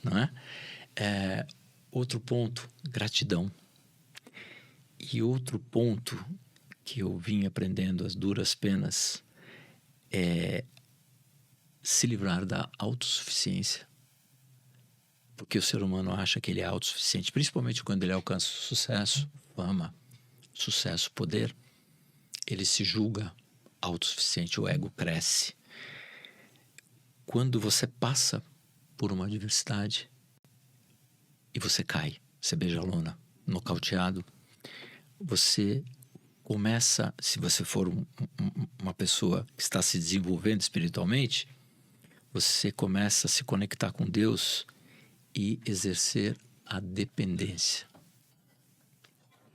não é? Outro ponto, gratidão. E outro ponto que eu vim aprendendo às duras penas é se livrar da autossuficiência. Porque o ser humano acha que ele é autossuficiente, principalmente quando ele alcança sucesso, fama, sucesso, poder. Ele se julga autossuficiente, o ego cresce. Quando você passa por uma adversidade e você cai, você beija a lona, nocauteado, você começa, se você for uma pessoa que está se desenvolvendo espiritualmente, você começa a se conectar com Deus e exercer a dependência.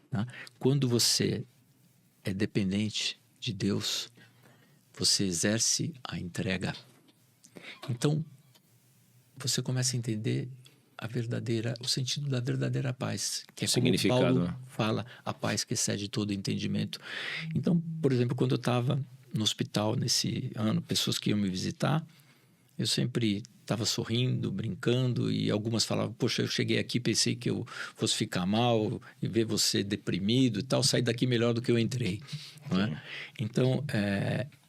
Tá? Quando você é dependente de Deus, você exerce a entrega. Então, você começa a entender o sentido da verdadeira paz, que é como Paulo fala, a paz que excede todo entendimento. Então, por exemplo, quando eu estava no hospital nesse ano, pessoas que iam me visitar, eu sempre estava sorrindo, brincando, e algumas falavam, poxa, eu cheguei aqui, pensei que eu fosse ficar mal e ver você deprimido e tal, saí daqui melhor do que eu entrei. Não é? Então,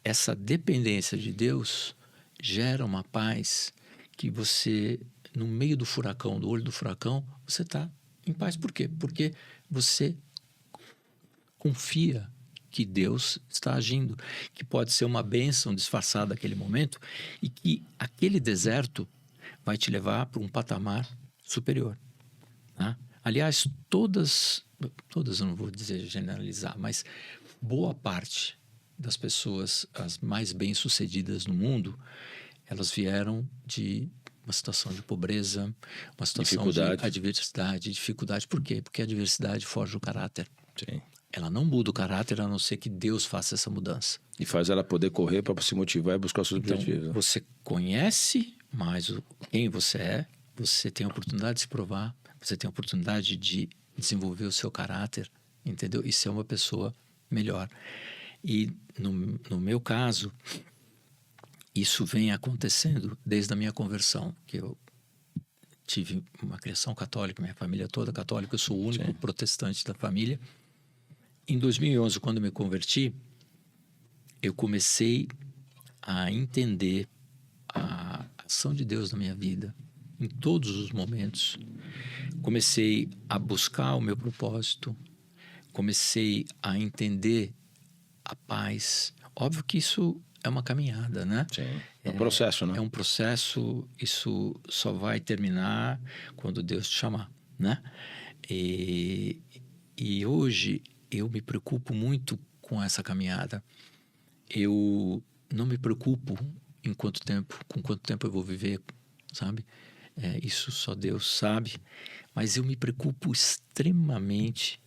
essa dependência de Deus gera uma paz que você, no meio do furacão, do olho do furacão, você está em paz. Por quê? Porque você confia que Deus está agindo, que pode ser uma bênção disfarçada naquele momento e que aquele deserto vai te levar para um patamar superior. Tá? Aliás, todas eu não vou dizer generalizar, mas boa parte das pessoas, as mais bem-sucedidas no mundo, elas vieram de uma situação de pobreza, uma situação de adversidade, dificuldade. Por quê? Porque a adversidade forja o caráter. Sim. Ela não muda o caráter, a não ser que Deus faça essa mudança. E faz ela poder correr para se motivar e buscar os seus objetivos. Você conhece mais quem você é, você tem a oportunidade de se provar, você tem a oportunidade de desenvolver o seu caráter, entendeu? E ser uma pessoa melhor. E no meu caso, isso vem acontecendo desde a minha conversão, que eu tive uma criação católica, minha família toda católica, eu sou o único protestante da família. Em 2011, quando me converti, eu comecei a entender a ação de Deus na minha vida, em todos os momentos. Comecei a buscar o meu propósito, comecei a entender a paz. Óbvio que isso é uma caminhada, né? Sim. É um processo, né? É um processo, isso só vai terminar quando Deus te chamar, né? E hoje eu me preocupo muito com essa caminhada. Eu não me preocupo com quanto tempo eu vou viver, sabe? Isso só Deus sabe. Mas eu me preocupo extremamente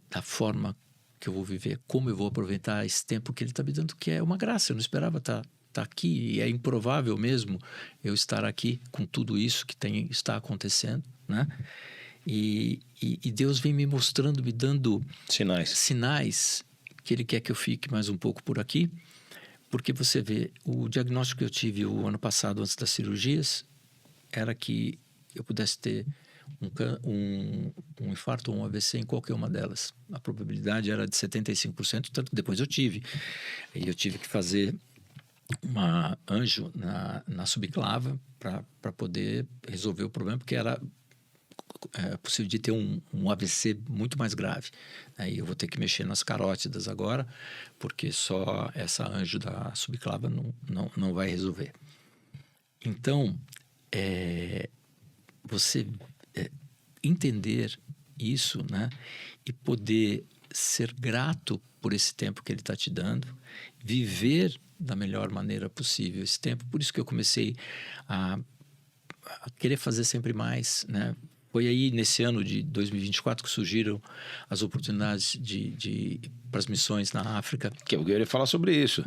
da forma que eu vou viver, como eu vou aproveitar esse tempo que Ele está me dando, que é uma graça. Eu não esperava estar aqui, e é improvável mesmo eu estar aqui com tudo isso que está acontecendo, né? E Deus vem me mostrando, me dando sinais que Ele quer que eu fique mais um pouco por aqui. Porque você vê, o diagnóstico que eu tive o ano passado, antes das cirurgias, era que eu pudesse ter um infarto ou um AVC em qualquer uma delas. A probabilidade era de 75%, tanto que depois eu tive. E eu tive que fazer uma anjo na subclava para poder resolver o problema, porque era possível de ter um AVC muito mais grave. Aí eu vou ter que mexer nas carótidas agora, porque só essa anjo da subclava não vai resolver. Então, você entender isso, né? E poder ser grato por esse tempo que Ele está te dando, viver da melhor maneira possível esse tempo. Por isso que eu comecei a querer fazer sempre mais, né? Foi aí, nesse ano de 2024, que surgiram as oportunidades para as missões na África. Que eu queria falar sobre isso.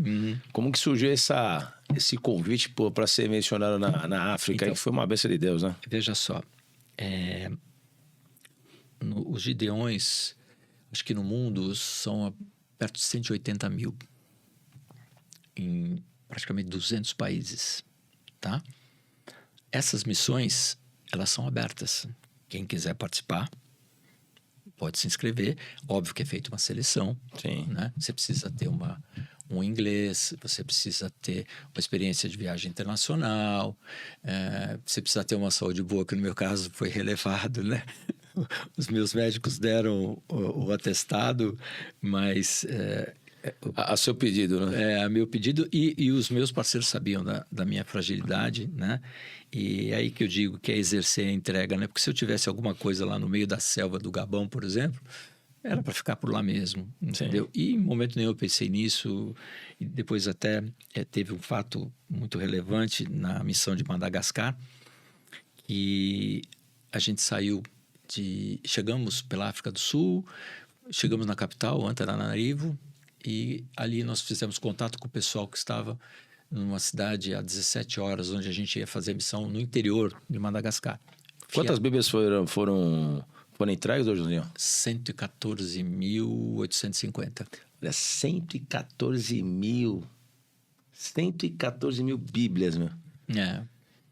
Como que surgiu esse convite para ser mencionado na África? Então, que foi uma bênção de Deus, né? Veja só. Os gideões, acho que no mundo, são perto de 180 mil. Em praticamente 200 países, tá? Essas missões, elas são abertas. Quem quiser participar, pode se inscrever. Óbvio que é feita uma seleção. Sim. Né? Você precisa ter um inglês, você precisa ter uma experiência de viagem internacional, você precisa ter uma saúde boa, que no meu caso foi relevado, né? Os meus médicos deram o atestado, mas... A seu pedido, né? A meu pedido, e os meus parceiros sabiam da minha fragilidade, né? E é aí que eu digo que é exercer a entrega, né? Porque se eu tivesse alguma coisa lá no meio da selva do Gabão, por exemplo, era para ficar por lá mesmo, entendeu? Sim. E em momento nenhum eu pensei nisso. E depois até teve um fato muito relevante na missão de Madagascar, que a gente chegamos pela África do Sul, chegamos na capital, Antananarivo, e ali nós fizemos contato com o pessoal que estava numa cidade a 17 horas, onde a gente ia fazer missão no interior de Madagascar. Quantas Bíblias foram entregues hoje, Joãozinho? 114.850. Olha, 114 mil Bíblias, meu.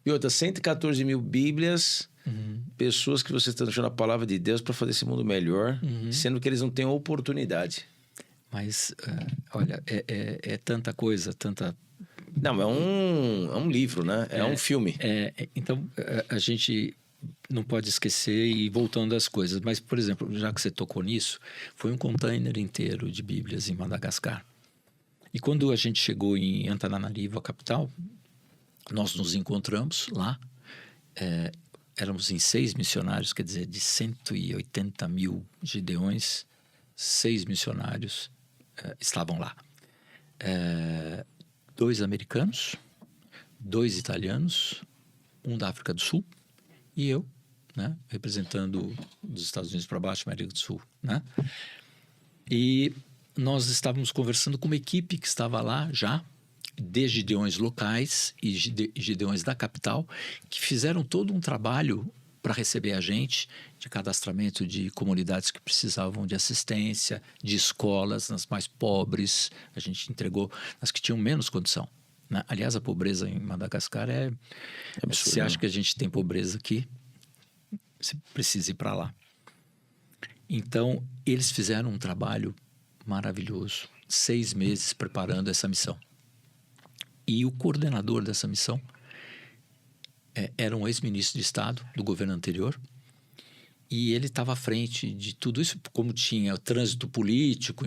E outra, 114 mil Bíblias, pessoas que você está deixando a palavra de Deus para fazer esse mundo melhor, sendo que eles não têm oportunidade. Mas, olha, é tanta coisa, tanta... Não, é um livro, né? É um filme. Então, a gente não pode esquecer e voltando às coisas. Mas, por exemplo, já que você tocou nisso, foi um container inteiro de Bíblias em Madagascar. E quando a gente chegou em Antananarivo, a capital, nós nos encontramos lá. Éramos em 6 missionários, quer dizer, de 180 mil gideões, 6 missionários estavam lá. 2 americanos, 2 italianos, um da África do Sul e eu, né, representando dos Estados Unidos para baixo, América do Sul, né? E nós estávamos conversando com uma equipe que estava lá já, de gideões locais e gideões da capital, que fizeram todo um trabalho para receber a gente, de cadastramento de comunidades que precisavam de assistência, de escolas, nas mais pobres. A gente entregou nas que tinham menos condição, né? Aliás, a pobreza em Madagascar é absurdo. Você acha que a gente tem pobreza aqui? Você precisa ir para lá. Então, eles fizeram um trabalho maravilhoso, 6 meses preparando essa missão. E o coordenador dessa missão era um ex-ministro de Estado do governo anterior, e ele estava à frente de tudo isso, como tinha o trânsito político,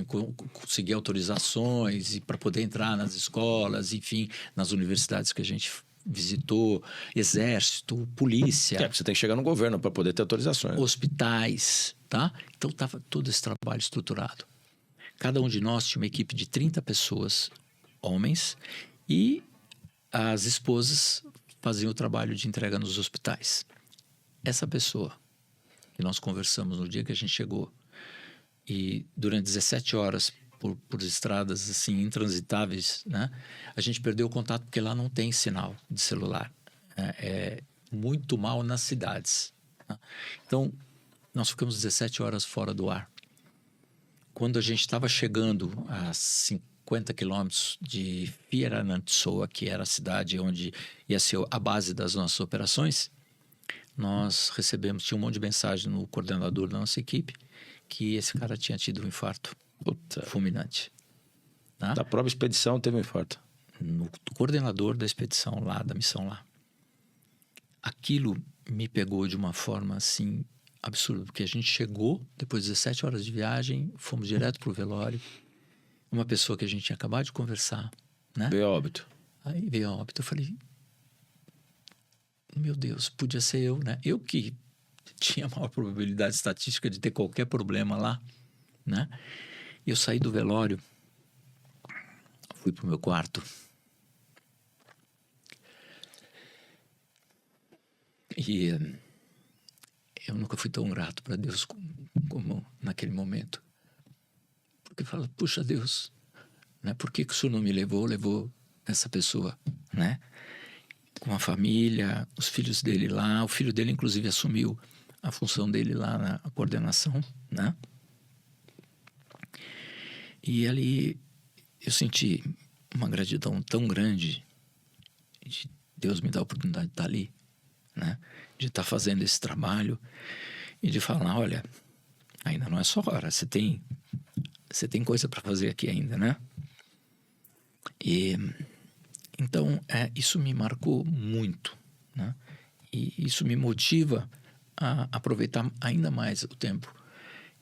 conseguir autorizações e para poder entrar nas escolas, enfim, nas universidades que a gente visitou, exército, polícia. Você tem que chegar no governo para poder ter autorizações. Hospitais, tá? Então estava todo esse trabalho estruturado. Cada um de nós tinha uma equipe de 30 pessoas, homens, e as esposas faziam o trabalho de entrega nos hospitais. Essa pessoa que nós conversamos no dia que a gente chegou, e durante 17 horas por estradas assim intransitáveis, né, a gente perdeu o contato porque lá não tem sinal de celular. É muito mal nas cidades, né? Então, nós ficamos 17 horas fora do ar. Quando a gente estava chegando a 50 quilômetros de Fianarantsoa, que era a cidade onde ia ser a base das nossas operações, nós recebemos, tinha um monte de mensagem no coordenador da nossa equipe, que esse cara tinha tido um infarto fulminante. Tá? Da própria expedição teve um infarto. No coordenador da expedição lá, da missão lá. Aquilo me pegou de uma forma assim absurda, porque a gente chegou, depois de 17 horas de viagem, fomos direto pro velório. Uma pessoa que a gente tinha acabado de conversar, né? Veio a óbito. Aí veio a óbito. Eu falei, meu Deus, podia ser eu, né? Eu que tinha a maior probabilidade estatística de ter qualquer problema lá, né? Eu saí do velório, fui pro meu quarto. E eu nunca fui tão grato para Deus como naquele momento. Porque fala, puxa Deus, né? Por que o Senhor não me levou essa pessoa, né? Com a família, os filhos dele lá. O filho dele, inclusive, assumiu a função dele lá na coordenação, né? E ali eu senti uma gratidão tão grande de Deus me dar a oportunidade de estar ali, né? De estar fazendo esse trabalho e de falar, olha, ainda não é só hora, você tem coisa para fazer aqui ainda, né? E então isso me marcou muito, né? E isso me motiva a aproveitar ainda mais o tempo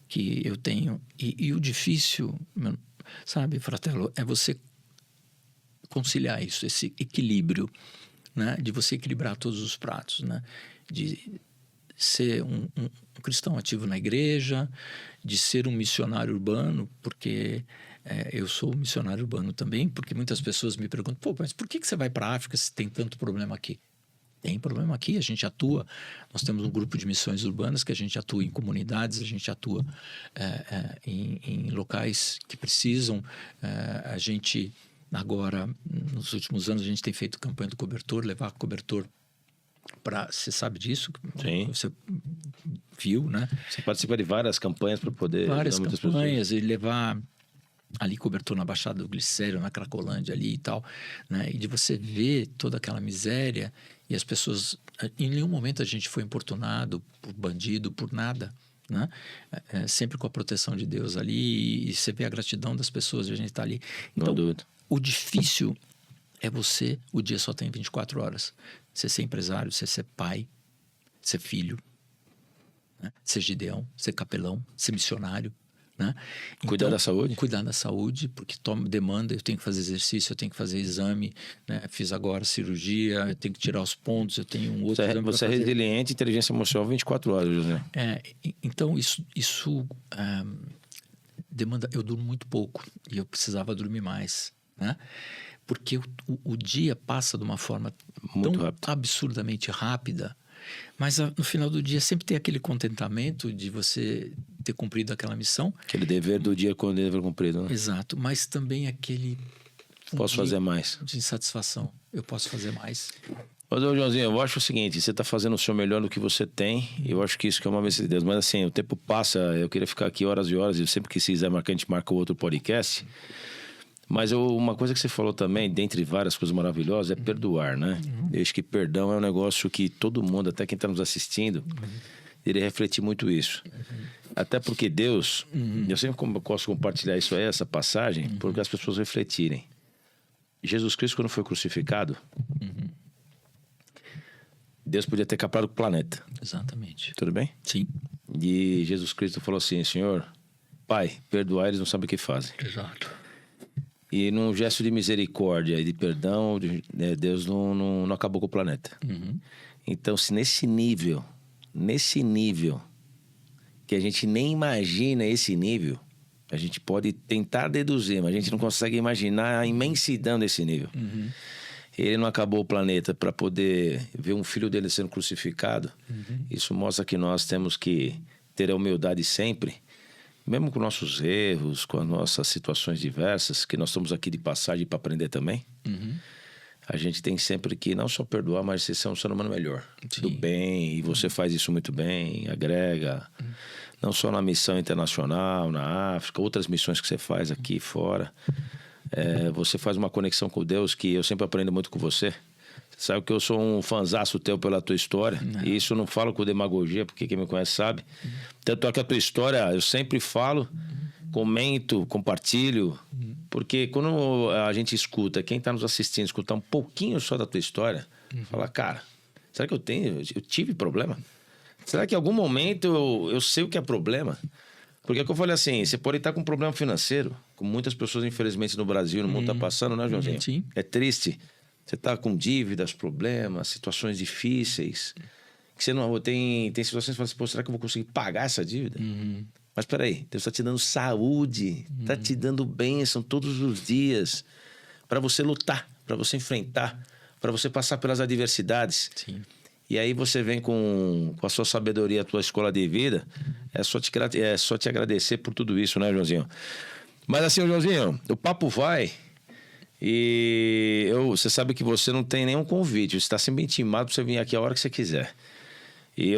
que eu tenho. E o difícil, sabe, Fratello, é você conciliar isso, esse equilíbrio, né? De você equilibrar todos os pratos, né? De ser um cristão ativo na igreja, de ser um missionário urbano, porque eu sou missionário urbano também, porque muitas pessoas me perguntam, pô, mas por que você vai para a África se tem tanto problema aqui? Tem problema aqui, a gente atua, nós temos um grupo de missões urbanas que a gente atua em comunidades, a gente atua em locais que precisam, a gente agora, nos últimos anos, a gente tem feito campanha do cobertor, levar cobertor para... Você sabe disso? Sim. Você viu, né? Você participa de várias campanhas para poder... Várias campanhas, e levar ali cobertor na Baixada do Glicério, na Cracolândia ali e tal, né? E de você ver toda aquela miséria e as pessoas... Em nenhum momento a gente foi importunado por bandido, por nada, né? Sempre com a proteção de Deus ali, e você vê a gratidão das pessoas de a gente estar ali. Então, o difícil é você... O dia só tem 24 horas. Você ser empresário, você ser pai, ser filho, né? Ser gideão, ser capelão, ser missionário, né? Cuidar então, da saúde? Cuidar da saúde, porque demanda, eu tenho que fazer exercício, eu tenho que fazer exame, né? Fiz agora cirurgia, eu tenho que tirar os pontos, eu tenho um outro exame. Você é resiliente, inteligência emocional 24 horas, José. Então, isso demanda... Eu durmo muito pouco e eu precisava dormir mais, né? Porque o dia passa de uma forma muito tão rápido, absurdamente rápida, mas no final do dia sempre tem aquele contentamento de você ter cumprido aquela missão. Aquele dever do dia quando dever cumprido, né? Exato, mas também aquele... Posso fazer mais. De insatisfação. Eu posso fazer mais. Mas, Joãozinho, eu acho o seguinte, você está fazendo o seu melhor no que você tem, e eu acho que isso que é uma bênção de Deus. Mas assim, o tempo passa, eu queria ficar aqui horas e horas, e sempre que quiser marcar, a gente marca outro podcast. Mas uma coisa que você falou também, dentre várias coisas maravilhosas, é perdoar, né? Eu acho que perdão é um negócio que todo mundo, até quem está nos assistindo, ele refletir muito isso. Até porque Deus, eu sempre posso compartilhar isso aí, essa passagem, porque as pessoas refletirem. Jesus Cristo, quando foi crucificado, Deus podia ter capado o planeta. Exatamente. Tudo bem? Sim. E Jesus Cristo falou assim, Senhor, Pai, perdoar, eles não sabem o que fazem. Exato. E num gesto de misericórdia e de perdão, Deus não acabou com o planeta. Então, se nesse nível, que a gente nem imagina esse nível, a gente pode tentar deduzir, mas a gente não consegue imaginar a imensidão desse nível. Ele não acabou o planeta para poder ver um filho dele sendo crucificado. Isso mostra que nós temos que ter a humildade sempre, mesmo com nossos erros, com as nossas situações diversas, que nós estamos aqui de passagem para aprender também. a gente tem sempre que não só perdoar, mas ser um ser humano melhor. Sim. Do bem, e você faz isso muito bem, agrega. Não só na missão internacional, na África, outras missões que você faz aqui fora. Você faz uma conexão com Deus que eu sempre aprendo muito com você. Você sabe que eu sou um fanzaço teu pela tua história. E isso eu não falo com demagogia, porque quem me conhece sabe. Tanto é que a tua história eu sempre falo, comento, compartilho. Porque quando a gente escuta, quem está nos assistindo, escutar um pouquinho só da tua história, fala, cara, será que eu tive problema? Será que em algum momento eu sei o que é problema? Porque é que eu falei assim, você pode estar com um problema financeiro, como muitas pessoas, infelizmente, no Brasil, no mundo está passando, né, Joãozinho? Sim. É triste. Você está com dívidas, problemas, situações difíceis. Que você não tem situações que você fala assim, pô, será que eu vou conseguir pagar essa dívida? Mas peraí, Deus está te dando saúde, está te dando bênção todos os dias para você lutar, para você enfrentar, para você passar pelas adversidades. Sim. E aí você vem com a sua sabedoria, a tua escola de vida, é só te agradecer por tudo isso, né, Joãozinho? Mas assim, Joãozinho, o papo vai e você sabe que você não tem nenhum convite, você está sempre intimado para você vir aqui a hora que você quiser. E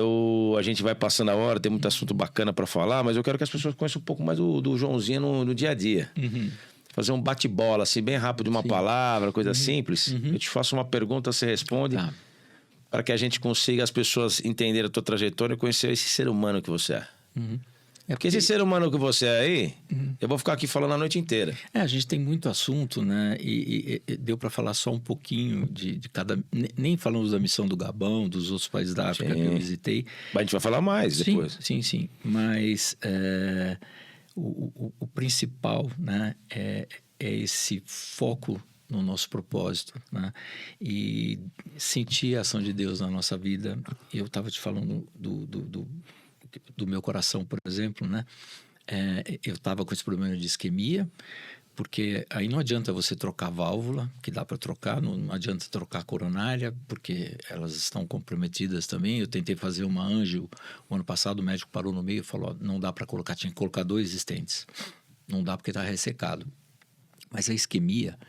a gente vai passando a hora, tem muito assunto bacana para falar, mas eu quero que as pessoas conheçam um pouco mais do Joãozinho no dia a dia. Fazer um bate-bola, assim, bem rápido, de uma palavra, coisa simples. Eu te faço uma pergunta, você responde. Tá. Para que a gente consiga as pessoas entenderem a tua trajetória e conhecer esse ser humano que você é. Porque esse ser humano que você é aí, eu vou ficar aqui falando a noite inteira. A gente tem muito assunto, né? E deu para falar só um pouquinho de cada... Nem falamos da missão do Gabão, dos outros países da África que eu visitei. Mas a gente vai falar mais depois. Sim. Mas o principal, né? É esse foco no nosso propósito, né? E sentir a ação de Deus na nossa vida. Eu estava te falando do meu coração, por exemplo, né? Eu estava com esse problema de isquemia, porque aí não adianta você trocar válvula, que dá para trocar, não adianta trocar coronária, porque elas estão comprometidas também. Eu tentei fazer uma anjo, o ano passado o médico parou no meio e falou, não dá para colocar, tinha que colocar 2 estentes. Não dá porque está ressecado. Mas a isquemia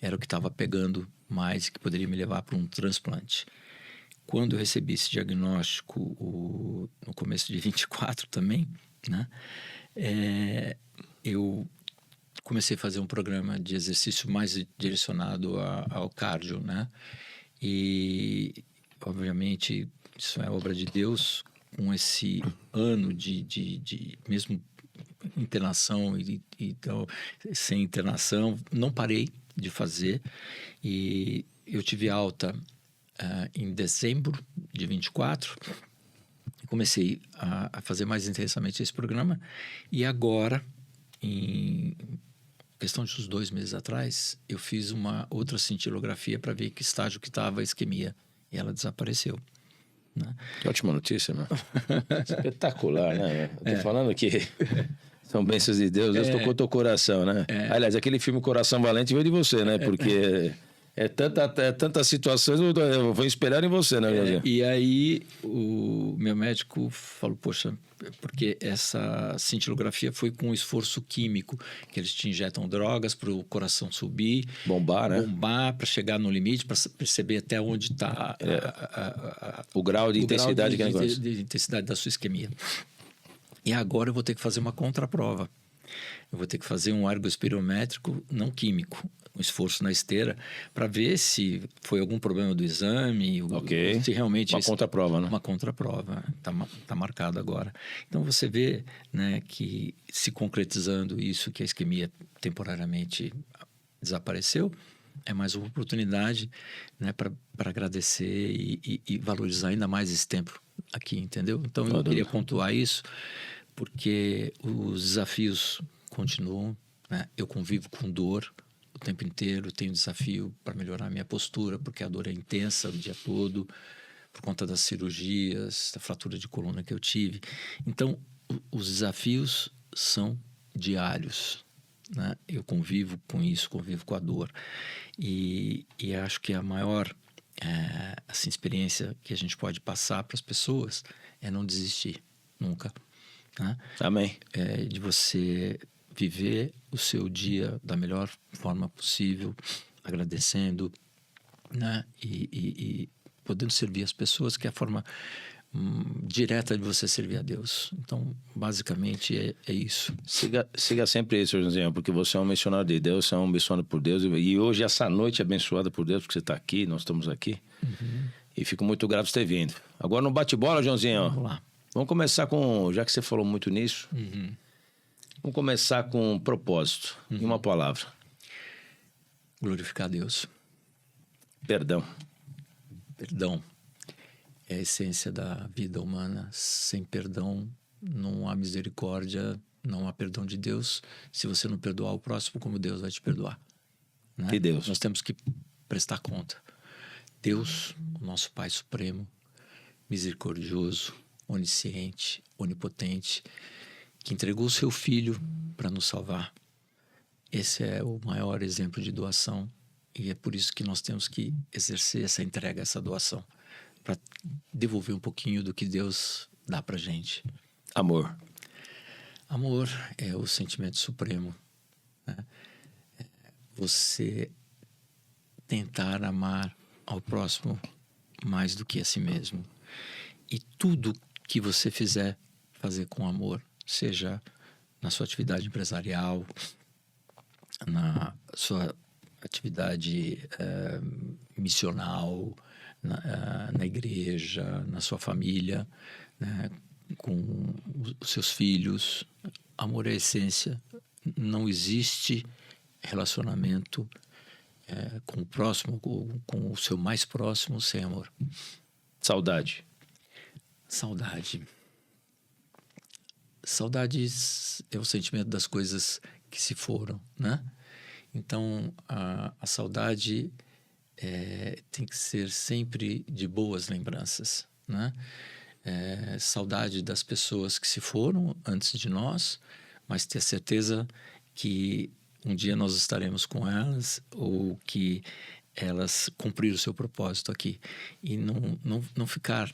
era o que estava pegando mais e que poderia me levar para um transplante. Quando eu recebi esse diagnóstico, no começo de 24 também, né? Eu comecei a fazer um programa de exercício mais direcionado ao cardio, né? E, obviamente, isso é obra de Deus. Com esse ano de mesmo internação então sem internação, não parei de fazer. E eu tive alta em dezembro de 24. Comecei a fazer mais intensamente esse programa. E agora, em questão de uns 2 meses atrás, eu fiz uma outra cintilografia para ver que estágio que estava a isquemia. E ela desapareceu. Né? Que ótima notícia, né? Espetacular, né? Eu tô falando que são bênçãos de Deus. Deus tocou teu coração, né? Aliás, aquele filme Coração Valente veio de você, né? Porque tantas situações, eu vou esperar em você, né, Joãozinho? E aí o meu médico falou, poxa, porque essa cintilografia foi com um esforço químico, que eles te injetam drogas para o coração subir, bombar, né? Bombar para chegar no limite, para perceber até onde está o grau de intensidade de intensidade da sua isquemia. E agora eu vou ter que fazer uma contraprova. Eu vou ter que fazer um ergospirométrico não químico, um esforço na esteira, para ver se foi algum problema do exame, se realmente... Uma contraprova, né? Uma contraprova, tá marcado agora. Então você vê, né, que se concretizando isso, que a isquemia temporariamente desapareceu, é mais uma oportunidade, né, para agradecer e valorizar ainda mais esse tempo aqui, entendeu? Então eu queria pontuar isso, porque os desafios continuam, né? Eu convivo com dor o tempo inteiro, tenho desafio para melhorar a minha postura, porque a dor é intensa o dia todo, por conta das cirurgias, da fratura de coluna que eu tive. Então, os desafios são diários, né? Eu convivo com isso, convivo com a dor. E acho que a maior assim, experiência que a gente pode passar para as pessoas é não desistir, nunca. Né? Amém. De você viver o seu dia da melhor forma possível, agradecendo, né? E podendo servir as pessoas, que é a forma direta de você servir a Deus. Então, basicamente, é isso. Siga sempre isso, Joãozinho, porque você é um missionário de Deus, você é um missionário por Deus. E hoje, essa noite é abençoada por Deus, porque você está aqui, nós estamos aqui. E fico muito grato por ter vindo. Agora, no bate-bola, Joãozinho. Vamos lá. Vamos começar com... Já que você falou muito nisso, vamos começar com propósito. Em uma palavra. Glorificar a Deus. Perdão. Perdão é a essência da vida humana. Sem perdão não há misericórdia, não há perdão de Deus. Se você não perdoar o próximo, como Deus vai te perdoar? Né? Que Deus. Nós temos que prestar conta. Deus, o nosso Pai Supremo, misericordioso, onisciente, onipotente, que entregou o seu Filho para nos salvar. Esse é o maior exemplo de doação. E é por isso que nós temos que exercer essa entrega, essa doação, para devolver um pouquinho do que Deus dá para gente. Amor. Amor é o sentimento supremo, né? Você tentar amar ao próximo mais do que a si mesmo. E tudo que você fizer, fazer com amor, seja na sua atividade empresarial, na sua atividade missional, na igreja, na sua família, né, com os seus filhos. Amor é a essência. Não existe relacionamento com o próximo, com o seu mais próximo, sem amor. Saudade. Saudade. Saudades é o sentimento das coisas que se foram, né? Então, a saudade tem que ser sempre de boas lembranças, né? Saudade das pessoas que se foram antes de nós, mas ter certeza que um dia nós estaremos com elas, ou que elas cumpriram o seu propósito aqui. E não ficar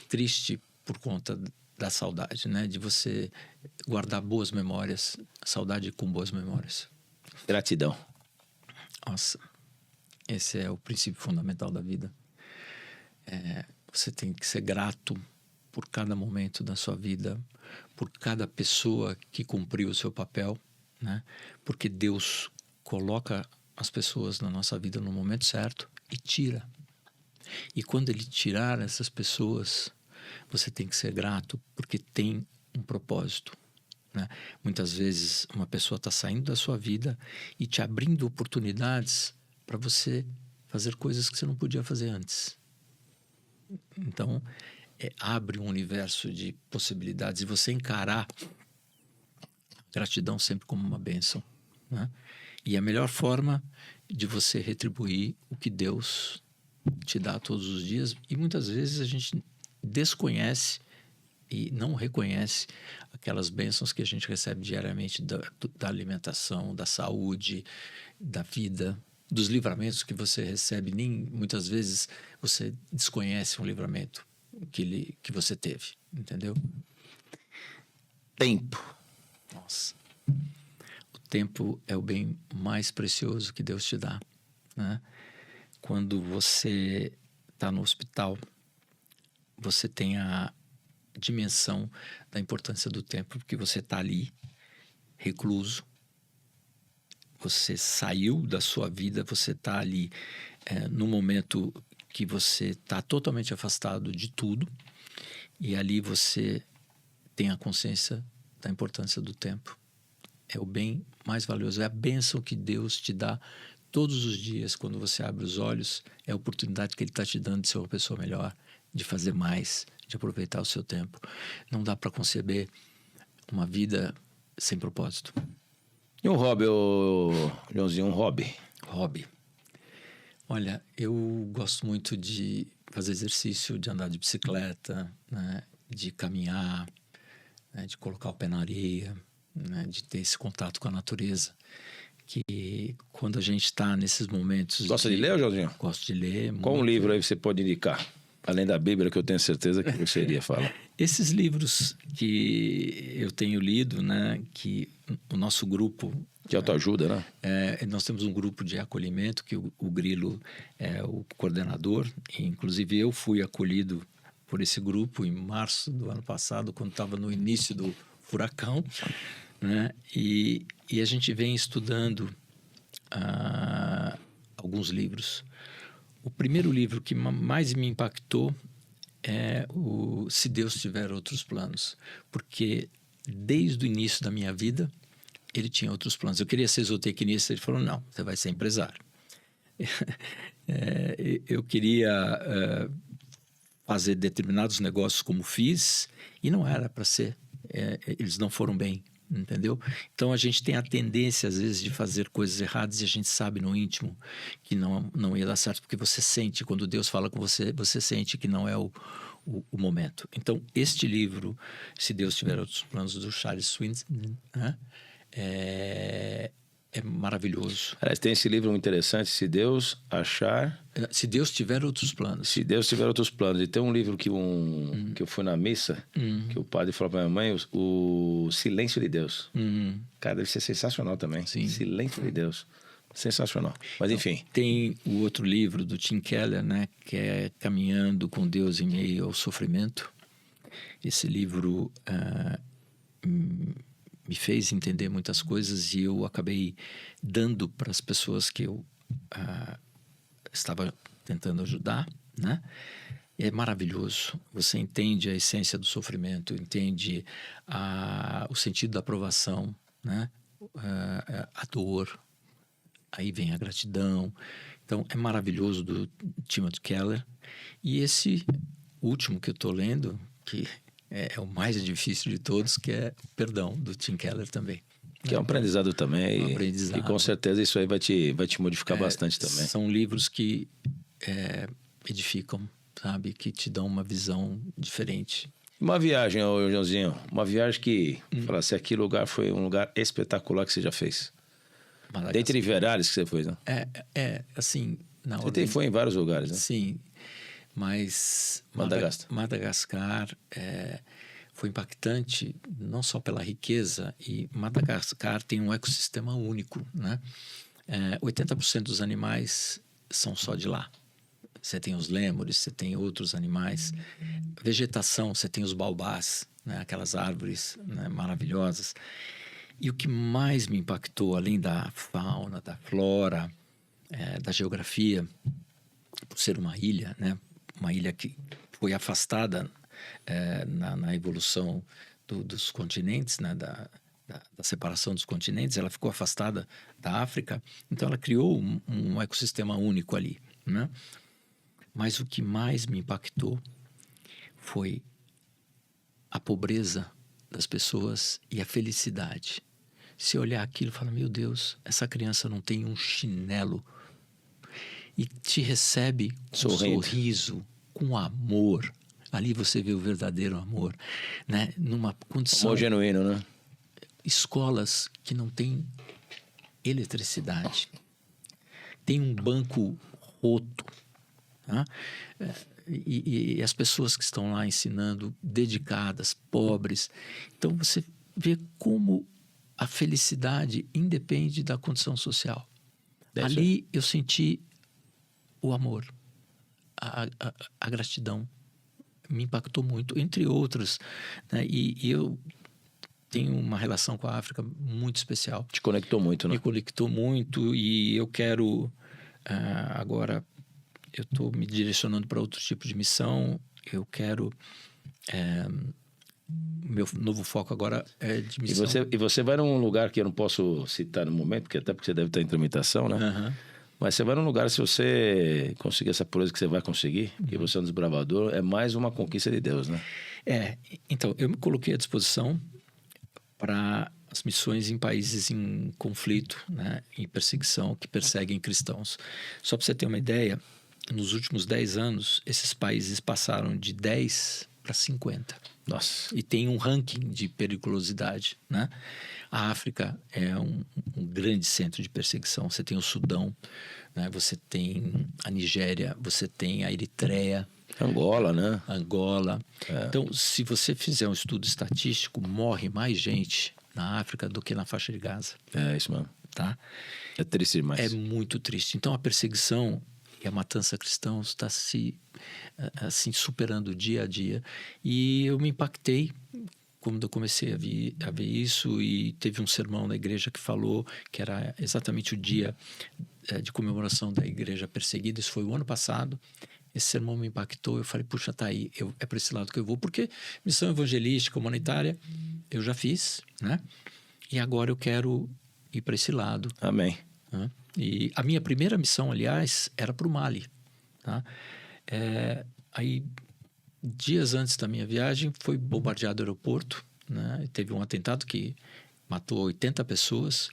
triste por conta da saudade, né? De você guardar boas memórias, saudade com boas memórias. Gratidão. Nossa, esse é o princípio fundamental da vida. Você tem que ser grato por cada momento da sua vida, por cada pessoa que cumpriu o seu papel, né? Porque Deus coloca as pessoas na nossa vida no momento certo e tira. E quando Ele tirar essas pessoas, você tem que ser grato, porque tem um propósito, né? Muitas vezes uma pessoa está saindo da sua vida e te abrindo oportunidades para você fazer coisas que você não podia fazer antes. Então, abre um universo de possibilidades e você encarar gratidão sempre como uma bênção, né? E a melhor forma de você retribuir o que Deus te dá todos os dias, e muitas vezes a gente desconhece e não reconhece aquelas bênçãos que a gente recebe diariamente da alimentação, da saúde, da vida, dos livramentos que você recebe. Nem muitas vezes você desconhece um livramento que você teve, entendeu? Tempo. Nossa, o tempo é o bem mais precioso que Deus te dá, né? Quando você está no hospital, você tem a dimensão da importância do tempo, porque você está ali, recluso, você saiu da sua vida, você está ali no momento que você está totalmente afastado de tudo, e ali você tem a consciência da importância do tempo. É o bem mais valioso, é a bênção que Deus te dá todos os dias. Quando você abre os olhos, é a oportunidade que Ele está te dando de ser uma pessoa melhor, de fazer mais, de aproveitar o seu tempo. Não dá para conceber uma vida sem propósito. E um hobby, Joãozinho, um hobby? Hobby. Olha, eu gosto muito de fazer exercício, de andar de bicicleta, né? De caminhar, né? De colocar o pé na areia, né? De ter esse contato com a natureza. Que quando a gente está nesses momentos... Gosta de ler, Joãozinho? Gosto de ler. Qual um livro aí você pode indicar? Além da Bíblia, que eu tenho certeza que você iria falar. Esses livros que eu tenho lido, né, que o nosso grupo De autoajuda, né? Nós temos um grupo de acolhimento que o Grilo é o coordenador. Inclusive, eu fui acolhido por esse grupo em março do ano passado, quando estava no início do furacão, né? E a gente vem estudando alguns livros. O primeiro livro que mais me impactou é o Se Deus Tiver Outros Planos, porque desde o início da minha vida ele tinha outros planos. Eu queria ser zootecnista, ele falou, não, você vai ser empresário. Eu queria fazer determinados negócios como fiz, e não era para ser. Eles não foram bem, entendeu? Então, a gente tem a tendência, às vezes, de fazer coisas erradas e a gente sabe no íntimo que não ia dar certo, porque você sente, quando Deus fala com você, você sente que não é o momento. Então, este livro, Se Deus Tiver Outros Planos, do Charles Swindoll, né? É maravilhoso. Aliás, tem esse livro interessante, Se Deus Tiver Outros Planos. Se Deus Tiver Outros Planos. E tem um livro que eu fui na missa, que o padre falou para minha mãe, o Silêncio de Deus. Cara, deve ser sensacional também. Sim. Silêncio de Deus. Sensacional. Mas enfim. Tem o outro livro do Tim Keller, né, que é Caminhando com Deus em Meio ao Sofrimento. Esse livro me fez entender muitas coisas e eu acabei dando para as pessoas que eu estava tentando ajudar, né? É maravilhoso. Você entende a essência do sofrimento, entende o sentido da aprovação, né? A dor, aí vem a gratidão. Então, é maravilhoso, do Timothy Keller. E esse último que eu estou lendo, que é o mais difícil de todos, que é Perdão, do Tim Keller também. Que é um aprendizado também. Um aprendizado. E com certeza isso aí vai te modificar bastante também. São livros que edificam, sabe? Que te dão uma visão diferente. Uma viagem, ô Joãozinho. Uma viagem que, falasse, aquele lugar foi um lugar espetacular que você já fez. Dentre vários que você foi, né? Assim... Você foi em vários lugares, né? Sim. Mas Madagascar foi impactante não só pela riqueza, e Madagascar tem um ecossistema único, né? 80% dos animais são só de lá. Você tem os lêmures, você tem outros animais. Vegetação, você tem os baobás, né? Aquelas árvores, né, maravilhosas. E o que mais me impactou, além da fauna, da flora, da geografia, por ser uma ilha, né? Uma ilha que foi afastada na evolução dos continentes, né? Da separação dos continentes, ela ficou afastada da África, então ela criou um ecossistema único ali, né? Mas o que mais me impactou foi a pobreza das pessoas e a felicidade. Se olhar aquilo e falar, meu Deus, essa criança não tem um chinelo, e te recebe com um sorriso, com amor. Ali você vê o verdadeiro amor, né? Numa condição... Amor genuíno, né? Escolas que não têm eletricidade. Tem um banco roto. Tá? E as pessoas que estão lá ensinando, dedicadas, pobres. Então, você vê como a felicidade independe da condição social. Ali eu senti o amor, a gratidão. Me impactou muito, entre outros, né? E eu tenho uma relação com a África muito especial. Te conectou muito, né? Me conectou muito, e eu quero agora, eu estou me direcionando para outro tipo de missão. Eu quero meu novo foco agora é de missão. E você vai num lugar que eu não posso citar no momento, porque você deve estar em tramitação, né? Uhum. Mas você vai num lugar, se você conseguir essa pureza que você vai conseguir, que você é um desbravador, é mais uma conquista de Deus, né? Então, eu me coloquei à disposição para as missões em países em conflito, né, em perseguição, que perseguem cristãos. Só para você ter uma ideia, nos últimos 10 anos, esses países passaram de 10 para 50. Nossa. E tem um ranking de periculosidade, né? A África é um grande centro de perseguição. Você tem o Sudão, né? Você tem a Nigéria, você tem a Eritreia. Angola, né? Angola. Então, se você fizer um estudo estatístico, morre mais gente na África do que na faixa de Gaza. É isso mesmo. Tá? É triste demais. É muito triste. Então a perseguição e a matança cristã está se assim superando dia a dia. E eu me impactei quando eu comecei a ver isso, e teve um sermão na igreja que falou que era exatamente o dia de comemoração da igreja perseguida. Isso foi o ano passado. Esse sermão me impactou. Eu falei, puxa, tá aí, é para esse lado que eu vou, porque missão evangelística, humanitária, eu já fiz, né? E agora eu quero ir para esse lado. Amém. Né? E a minha primeira missão, aliás, era para o Mali. Tá? Aí, dias antes da minha viagem, foi bombardeado o aeroporto, né? Teve um atentado que matou 80 pessoas.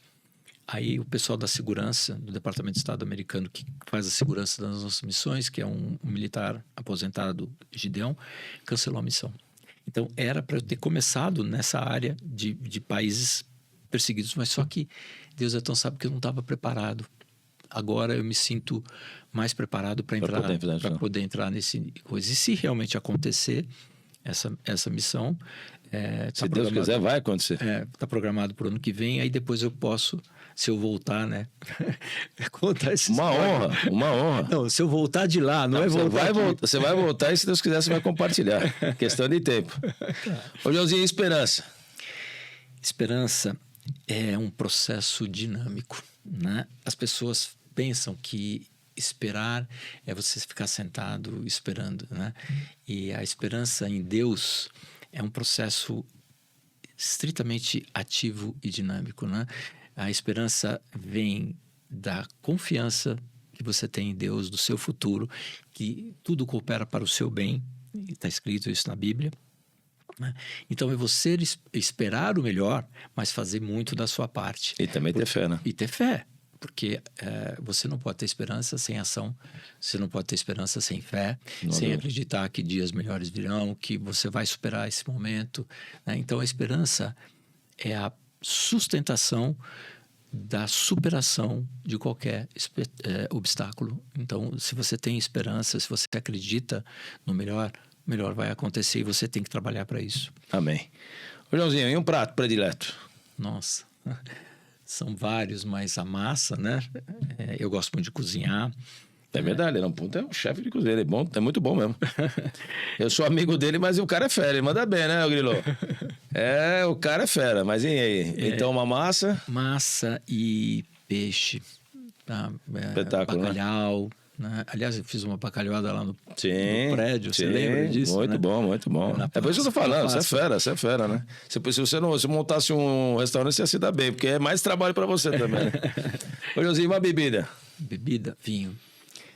Aí o pessoal da segurança, do Departamento de Estado americano, que faz a segurança das nossas missões, que é um militar aposentado, Gideão, cancelou a missão. Então, era para eu ter começado nessa área de países perseguidos, mas só que Deus é tão sábio que eu não estava preparado. Agora eu me sinto mais preparado para poder entrar nesse coisa. E se realmente acontecer essa missão, se Deus quiser, vai acontecer. Está programado para o ano que vem. Aí depois eu posso, se eu voltar, né, contar essa história. Uma honra. Não, se eu voltar de lá, não é voltar. Você vai voltar, e se Deus quiser, você vai compartilhar. Questão de tempo. Ô, Joãozinho, esperança. Esperança é um processo dinâmico, né? As pessoas pensam que esperar é você ficar sentado esperando, né? E a esperança em Deus é um processo estritamente ativo e dinâmico, né? A esperança vem da confiança que você tem em Deus, do seu futuro, que tudo coopera para o seu bem. Está escrito isso na Bíblia. Então é você esperar o melhor, mas fazer muito da sua parte. E também ter fé, né? E ter fé, porque você não pode ter esperança sem ação, você não pode ter esperança sem fé, sem acreditar que dias melhores virão, que você vai superar esse momento, né? Então a esperança é a sustentação da superação de qualquer obstáculo. Então, se você tem esperança, se você acredita no melhor, o melhor vai acontecer e você tem que trabalhar para isso. Amém. Ô, Joãozinho, e um prato predileto? Nossa, são vários, mas a massa, né? Eu gosto muito de cozinhar. É verdade, ele é um chefe de cozinha, ele é bom, é muito bom mesmo. Eu sou amigo dele, mas o cara é fera, ele manda bem, né, Grilo? O cara é fera, mas e aí? Então uma massa? Massa e peixe, tá? Espetáculo, bacalhau, né? Aliás, eu fiz uma bacalhauada lá no prédio, sim, você lembra disso? Muito, né? Bom, muito bom. É por isso que eu tô falando, você é fera, né? Se você montasse um restaurante, você ia se dar bem, porque é mais trabalho pra você também. Ô, Joãozinho, uma bebida? Bebida, vinho.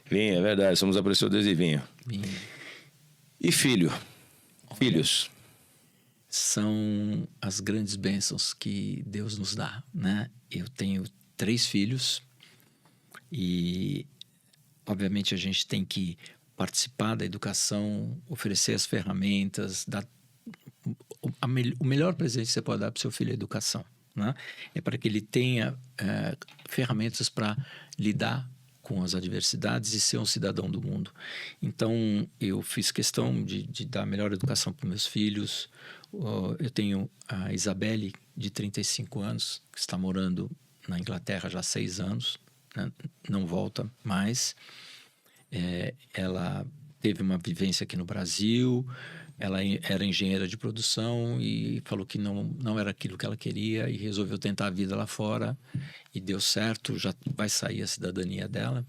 Vinho, é verdade, somos apreciadores de vinho. E filho? Filhos? São as grandes bênçãos que Deus nos dá, né? Eu tenho 3 filhos e, obviamente, a gente tem que participar da educação, oferecer as ferramentas, dar o melhor presente que você pode dar para o seu filho é a educação, né? É para que ele tenha ferramentas para lidar com as adversidades e ser um cidadão do mundo. Então, eu fiz questão de dar a melhor educação para meus filhos. Eu tenho a Isabelle, de 35 anos, que está morando na Inglaterra já há 6 anos, né? Não volta mais. Ela teve uma vivência aqui no Brasil, ela era engenheira de produção e falou que não era aquilo que ela queria e resolveu tentar a vida lá fora e deu certo, já vai sair a cidadania dela.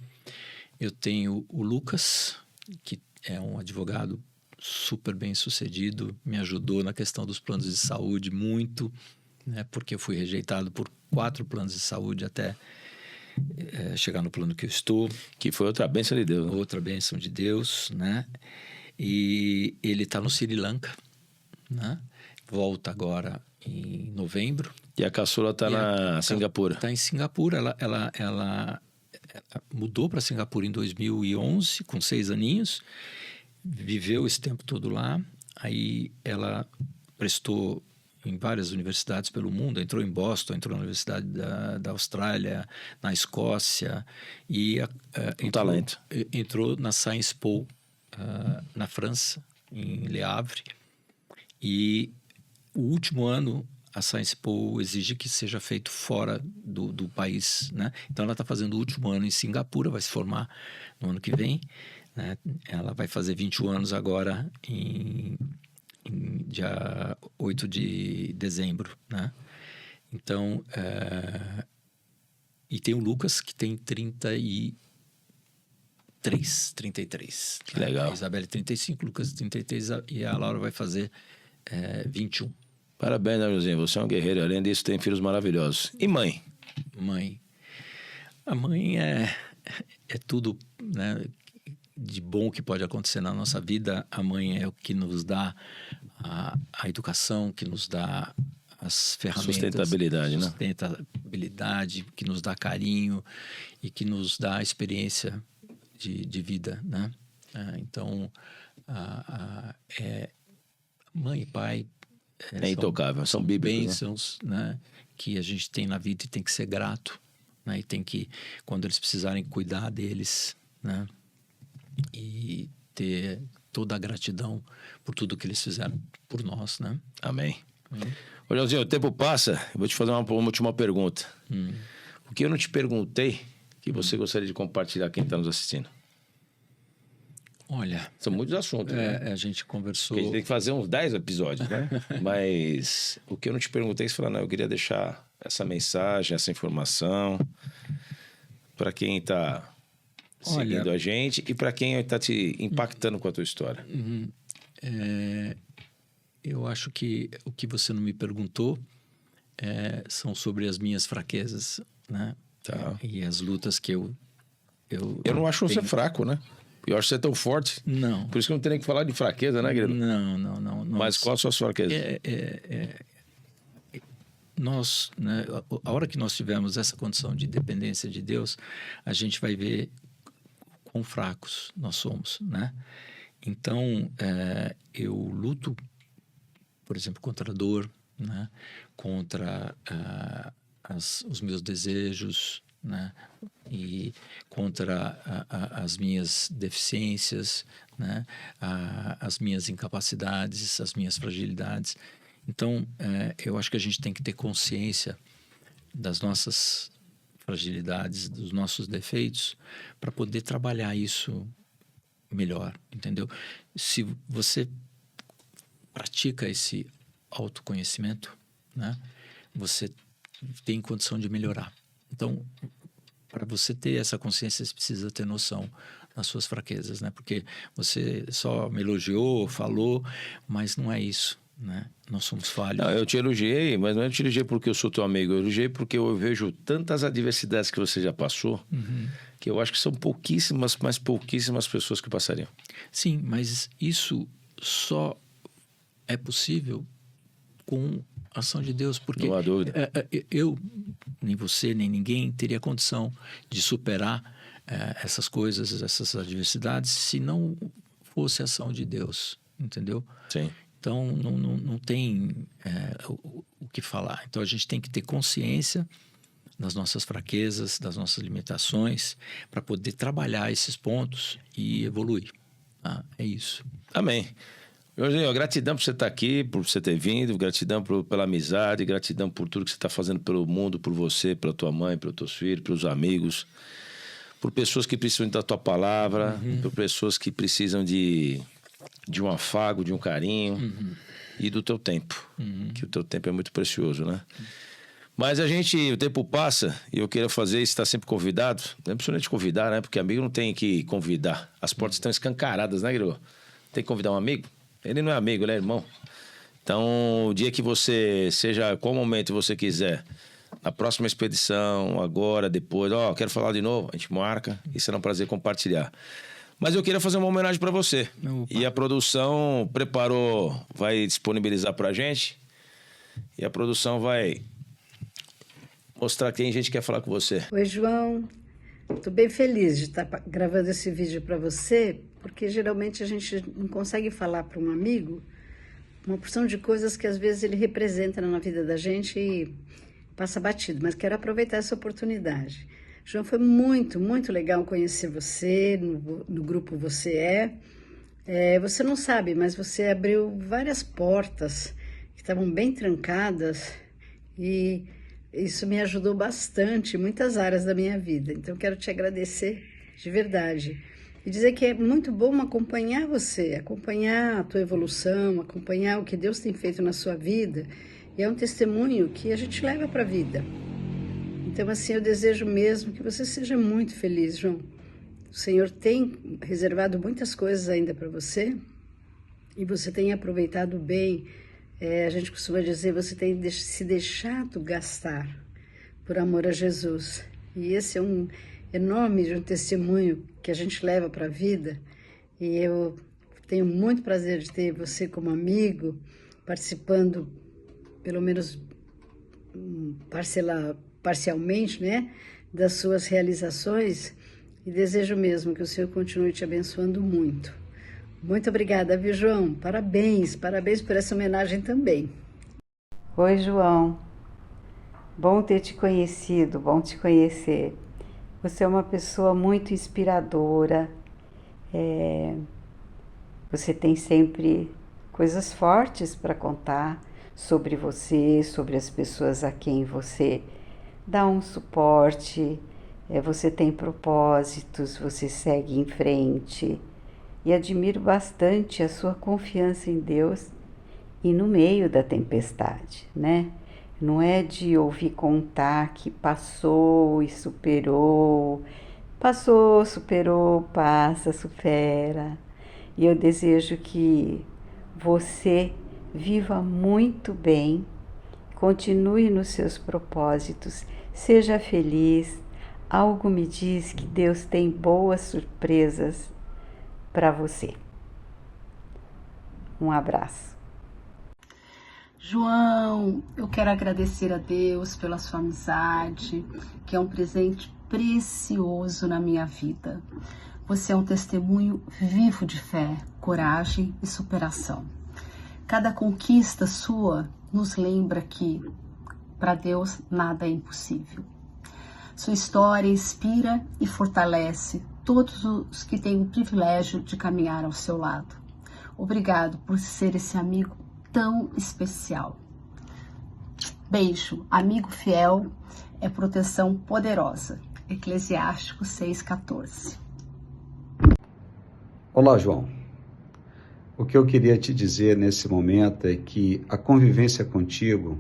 Eu tenho o Lucas, que é um advogado super bem sucedido, me ajudou na questão dos planos de saúde muito, né, porque eu fui rejeitado por 4 planos de saúde até chegar no plano que eu estou. Que foi outra bênção de Deus. Né? Outra bênção de Deus, né? E ele está no Sri Lanka, né? Volta agora em novembro. E a caçula está na Singapura. Está em Singapura. Ela mudou para Singapura em 2011, com 6 aninhos. Viveu esse tempo todo lá. Aí ela prestou em várias universidades pelo mundo. Entrou em Boston, entrou na Universidade da Austrália, na Escócia. E talento. Entrou na Sciences Po, na França, em Le Havre. E o último ano, a Science Po exige que seja feito fora do país, né? Então ela está fazendo o último ano em Singapura, vai se formar no ano que vem, né? Ela vai fazer 21 anos agora em dia 8 de dezembro, né? Então, e tem o Lucas, que tem 33. Que legal. A Isabelle 35, Lucas 33 e a Laura vai fazer 21. Parabéns, né, Josinho? Você é um guerreiro. Além disso, tem filhos maravilhosos. E mãe? Mãe. A mãe é tudo, né, de bom que pode acontecer na nossa vida. A mãe é o que nos dá a educação, que nos dá as ferramentas. Sustentabilidade, né? Sustentabilidade, que nos dá carinho e que nos dá a experiência de vida, né? Então, mãe e pai é intocável, são bíblicos, bênçãos, né? Que a gente tem na vida e tem que ser grato, né? E tem que, quando eles precisarem, cuidar deles, né? E ter toda a gratidão por tudo que eles fizeram por nós, né? Amém. Ô, Joãozinho, o tempo passa, eu vou te fazer uma última pergunta. O que eu não te perguntei que você gostaria de compartilhar com quem está nos assistindo? Olha... São muitos assuntos, né? A gente conversou... Porque a gente tem que fazer uns 10 episódios, né? Mas o que eu não te perguntei, você falou, não, eu queria deixar essa mensagem, essa informação para quem está seguindo a gente e para quem está te impactando com a tua história. Eu acho que o que você não me perguntou são sobre as minhas fraquezas, né? Tá. E as lutas que eu não acho você fraco, né? Eu acho você tão forte. Não. Por isso que eu não tenho que falar de fraqueza, né, querido? Não. Mas qual a sua fraqueza? Nós, né, a hora que nós tivermos essa condição de dependência de Deus, a gente vai ver quão fracos nós somos, né? Então, eu luto, por exemplo, contra a dor, né? Contra os meus desejos, né? E contra as minhas deficiências, né? As minhas incapacidades, as minhas fragilidades. Então, eu acho que a gente tem que ter consciência das nossas fragilidades, dos nossos defeitos, para poder trabalhar isso melhor, entendeu? Se você pratica esse autoconhecimento, né? Você tem condição de melhorar. Então, para você ter essa consciência, você precisa ter noção das suas fraquezas, né? Porque você só me elogiou, falou, mas não é isso, né? Nós somos falhos. Não, eu te elogiei, mas não é te elogiei porque eu sou teu amigo. Eu elogiei porque eu vejo tantas adversidades que você já passou, que eu acho que são pouquíssimas, mas pouquíssimas pessoas que passariam. Sim, mas isso só é possível com a ação de Deus, porque não há dúvida. Eu, nem você, nem ninguém teria condição de superar essas coisas, essas adversidades, se não fosse a ação de Deus, entendeu? Sim. Então, não tem o que falar. Então, a gente tem que ter consciência das nossas fraquezas, das nossas limitações, para poder trabalhar esses pontos e evoluir. Tá? É isso. Amém. Jorginho, gratidão por você estar aqui, por você ter vindo, gratidão pela amizade, gratidão por tudo que você está fazendo pelo mundo, por você, pela tua mãe, pelos teus filhos, pelos amigos, por pessoas que precisam da tua palavra, por pessoas que precisam de um afago, de um carinho e do teu tempo, que o teu tempo é muito precioso, né? Mas o tempo passa e eu queria fazer isso, estar sempre convidado. Não precisa nem te convidar, né? Porque amigo não tem que convidar. As portas estão escancaradas, né, Guilherme? Tem que convidar um amigo? Ele não é amigo, ele é irmão. Então, o dia que você, seja qual momento você quiser, na próxima expedição, agora, depois, quero falar de novo, a gente marca e será um prazer compartilhar. Mas eu queria fazer uma homenagem para você. Opa. E a produção preparou, vai disponibilizar pra gente. E a produção vai mostrar que tem gente que quer falar com você. Oi, João. Estou bem feliz de estar gravando esse vídeo para você, porque geralmente a gente não consegue falar para um amigo uma porção de coisas que às vezes ele representa na vida da gente e passa batido. Mas quero aproveitar essa oportunidade. João, foi muito, muito legal conhecer você no grupo Você você não sabe, mas você abriu várias portas que estavam bem trancadas E isso me ajudou bastante em muitas áreas da minha vida. Então, quero te agradecer de verdade. E dizer que é muito bom acompanhar você, acompanhar a tua evolução, acompanhar o que Deus tem feito na sua vida. E é um testemunho que a gente leva para a vida. Então, assim, eu desejo mesmo que você seja muito feliz, João. O Senhor tem reservado muitas coisas ainda para você e você tem aproveitado bem. A gente costuma dizer, você tem se deixado gastar por amor a Jesus. E esse é um enorme testemunho que a gente leva para a vida. E eu tenho muito prazer de ter você como amigo, participando, pelo menos parcialmente, né, das suas realizações. E desejo mesmo que o Senhor continue te abençoando muito. Muito obrigada, viu, João? Parabéns por essa homenagem também. Oi, João. Bom ter te conhecido, bom te conhecer. Você é uma pessoa muito inspiradora. Você tem sempre coisas fortes para contar sobre você, sobre as pessoas a quem você dá um suporte. Você tem propósitos, você segue em frente. E admiro bastante a sua confiança em Deus e no meio da tempestade, né? Não é de ouvir contar que passou e superou, passou, superou, passa, supera. E eu desejo que você viva muito bem, continue nos seus propósitos, seja feliz. Algo me diz que Deus tem boas surpresas para você. Um abraço. João, eu quero agradecer a Deus pela sua amizade, que é um presente precioso na minha vida. Você é um testemunho vivo de fé, coragem e superação. Cada conquista sua nos lembra que para Deus nada é impossível. Sua história inspira e fortalece todos os que têm o privilégio de caminhar ao seu lado. Obrigado por ser esse amigo tão especial. Beijo, amigo fiel é proteção poderosa. Eclesiástico 6,14. Olá, João. O que eu queria te dizer nesse momento é que a convivência contigo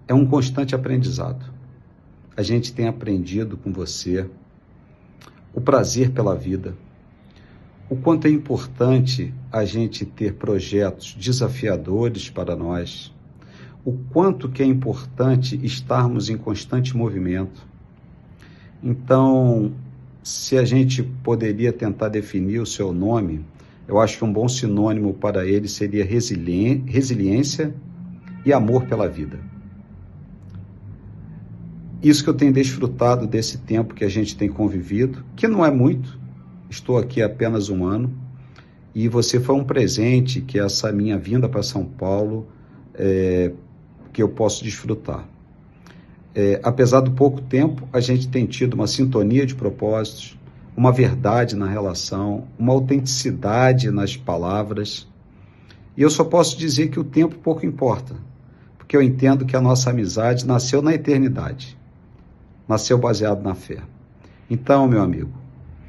é um constante aprendizado. A gente tem aprendido com você o prazer pela vida, o quanto é importante a gente ter projetos desafiadores para nós, o quanto que é importante estarmos em constante movimento. Então, se a gente poderia tentar definir o seu nome, eu acho que um bom sinônimo para ele seria resiliência e amor pela vida. Isso que eu tenho desfrutado desse tempo que a gente tem convivido, que não é muito, estou aqui há apenas 1 ano, e você foi um presente que essa minha vinda para São Paulo, que eu posso desfrutar. Apesar do pouco tempo, a gente tem tido uma sintonia de propósitos, uma verdade na relação, uma autenticidade nas palavras, e eu só posso dizer que o tempo pouco importa, porque eu entendo que a nossa amizade nasceu na eternidade. Nasceu baseado na fé. Então, meu amigo,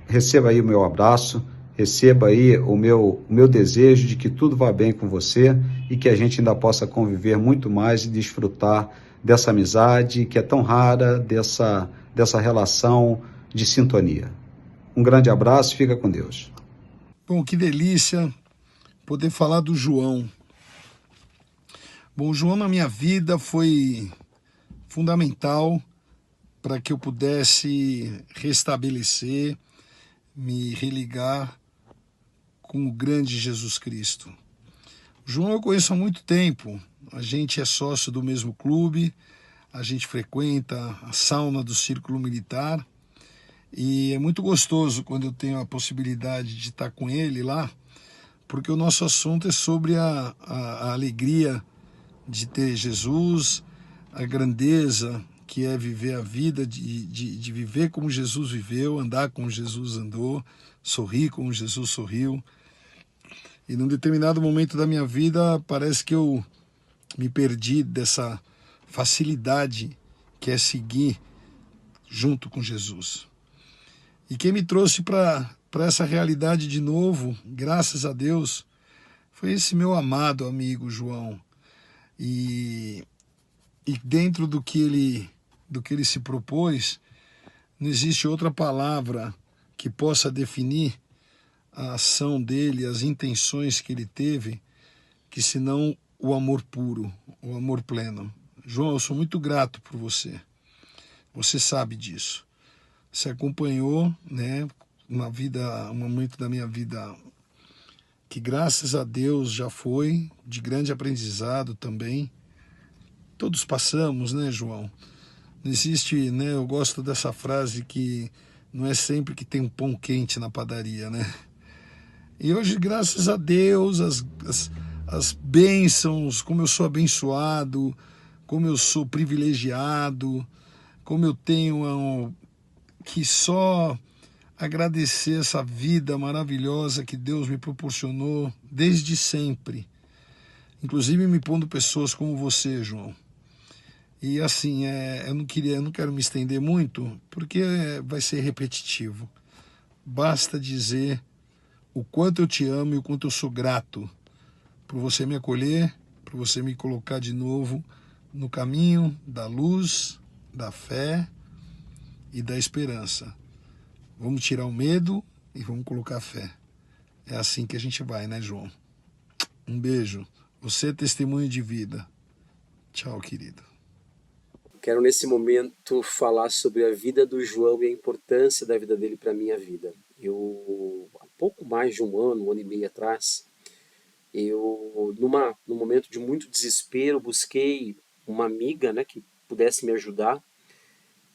receba aí o meu abraço, receba aí o meu desejo de que tudo vá bem com você e que a gente ainda possa conviver muito mais e desfrutar dessa amizade que é tão rara, dessa relação de sintonia. Um grande abraço, fica com Deus. Bom, que delícia poder falar do João. Bom, o João na minha vida foi fundamental para que eu pudesse restabelecer, me religar com o grande Jesus Cristo. O João eu conheço há muito tempo, a gente é sócio do mesmo clube, a gente frequenta a sauna do Círculo Militar e é muito gostoso quando eu tenho a possibilidade de estar com ele lá, porque o nosso assunto é sobre a alegria de ter Jesus, a grandeza que é viver a vida, de viver como Jesus viveu, andar como Jesus andou, sorrir como Jesus sorriu. E num determinado momento da minha vida, parece que eu me perdi dessa facilidade que é seguir junto com Jesus. E quem me trouxe para essa realidade de novo, graças a Deus, foi esse meu amado amigo João. E dentro do que ele se propôs, não existe outra palavra que possa definir a ação dele, as intenções que ele teve, que senão o amor puro, o amor pleno. João, eu sou muito grato por você. Você sabe disso. Você acompanhou, né, um momento da minha vida que, graças a Deus, já foi de grande aprendizado também. Todos passamos, né, João? Não existe, né? Eu gosto dessa frase que não é sempre que tem um pão quente na padaria, né? E hoje, graças a Deus, as bênçãos, como eu sou abençoado, como eu sou privilegiado, como eu tenho que só agradecer essa vida maravilhosa que Deus me proporcionou desde sempre. Inclusive me pondo pessoas como você, João. E assim, eu não quero me estender muito, porque vai ser repetitivo. Basta dizer o quanto eu te amo e o quanto eu sou grato por você me acolher, por você me colocar de novo no caminho da luz, da fé e da esperança. Vamos tirar o medo e vamos colocar a fé. É assim que a gente vai, né, João? Um beijo. Você é testemunho de vida. Tchau, querido. Quero nesse momento falar sobre a vida do João e a importância da vida dele para a minha vida. Há pouco mais de um ano e meio atrás, num momento de muito desespero, busquei uma amiga, né, que pudesse me ajudar.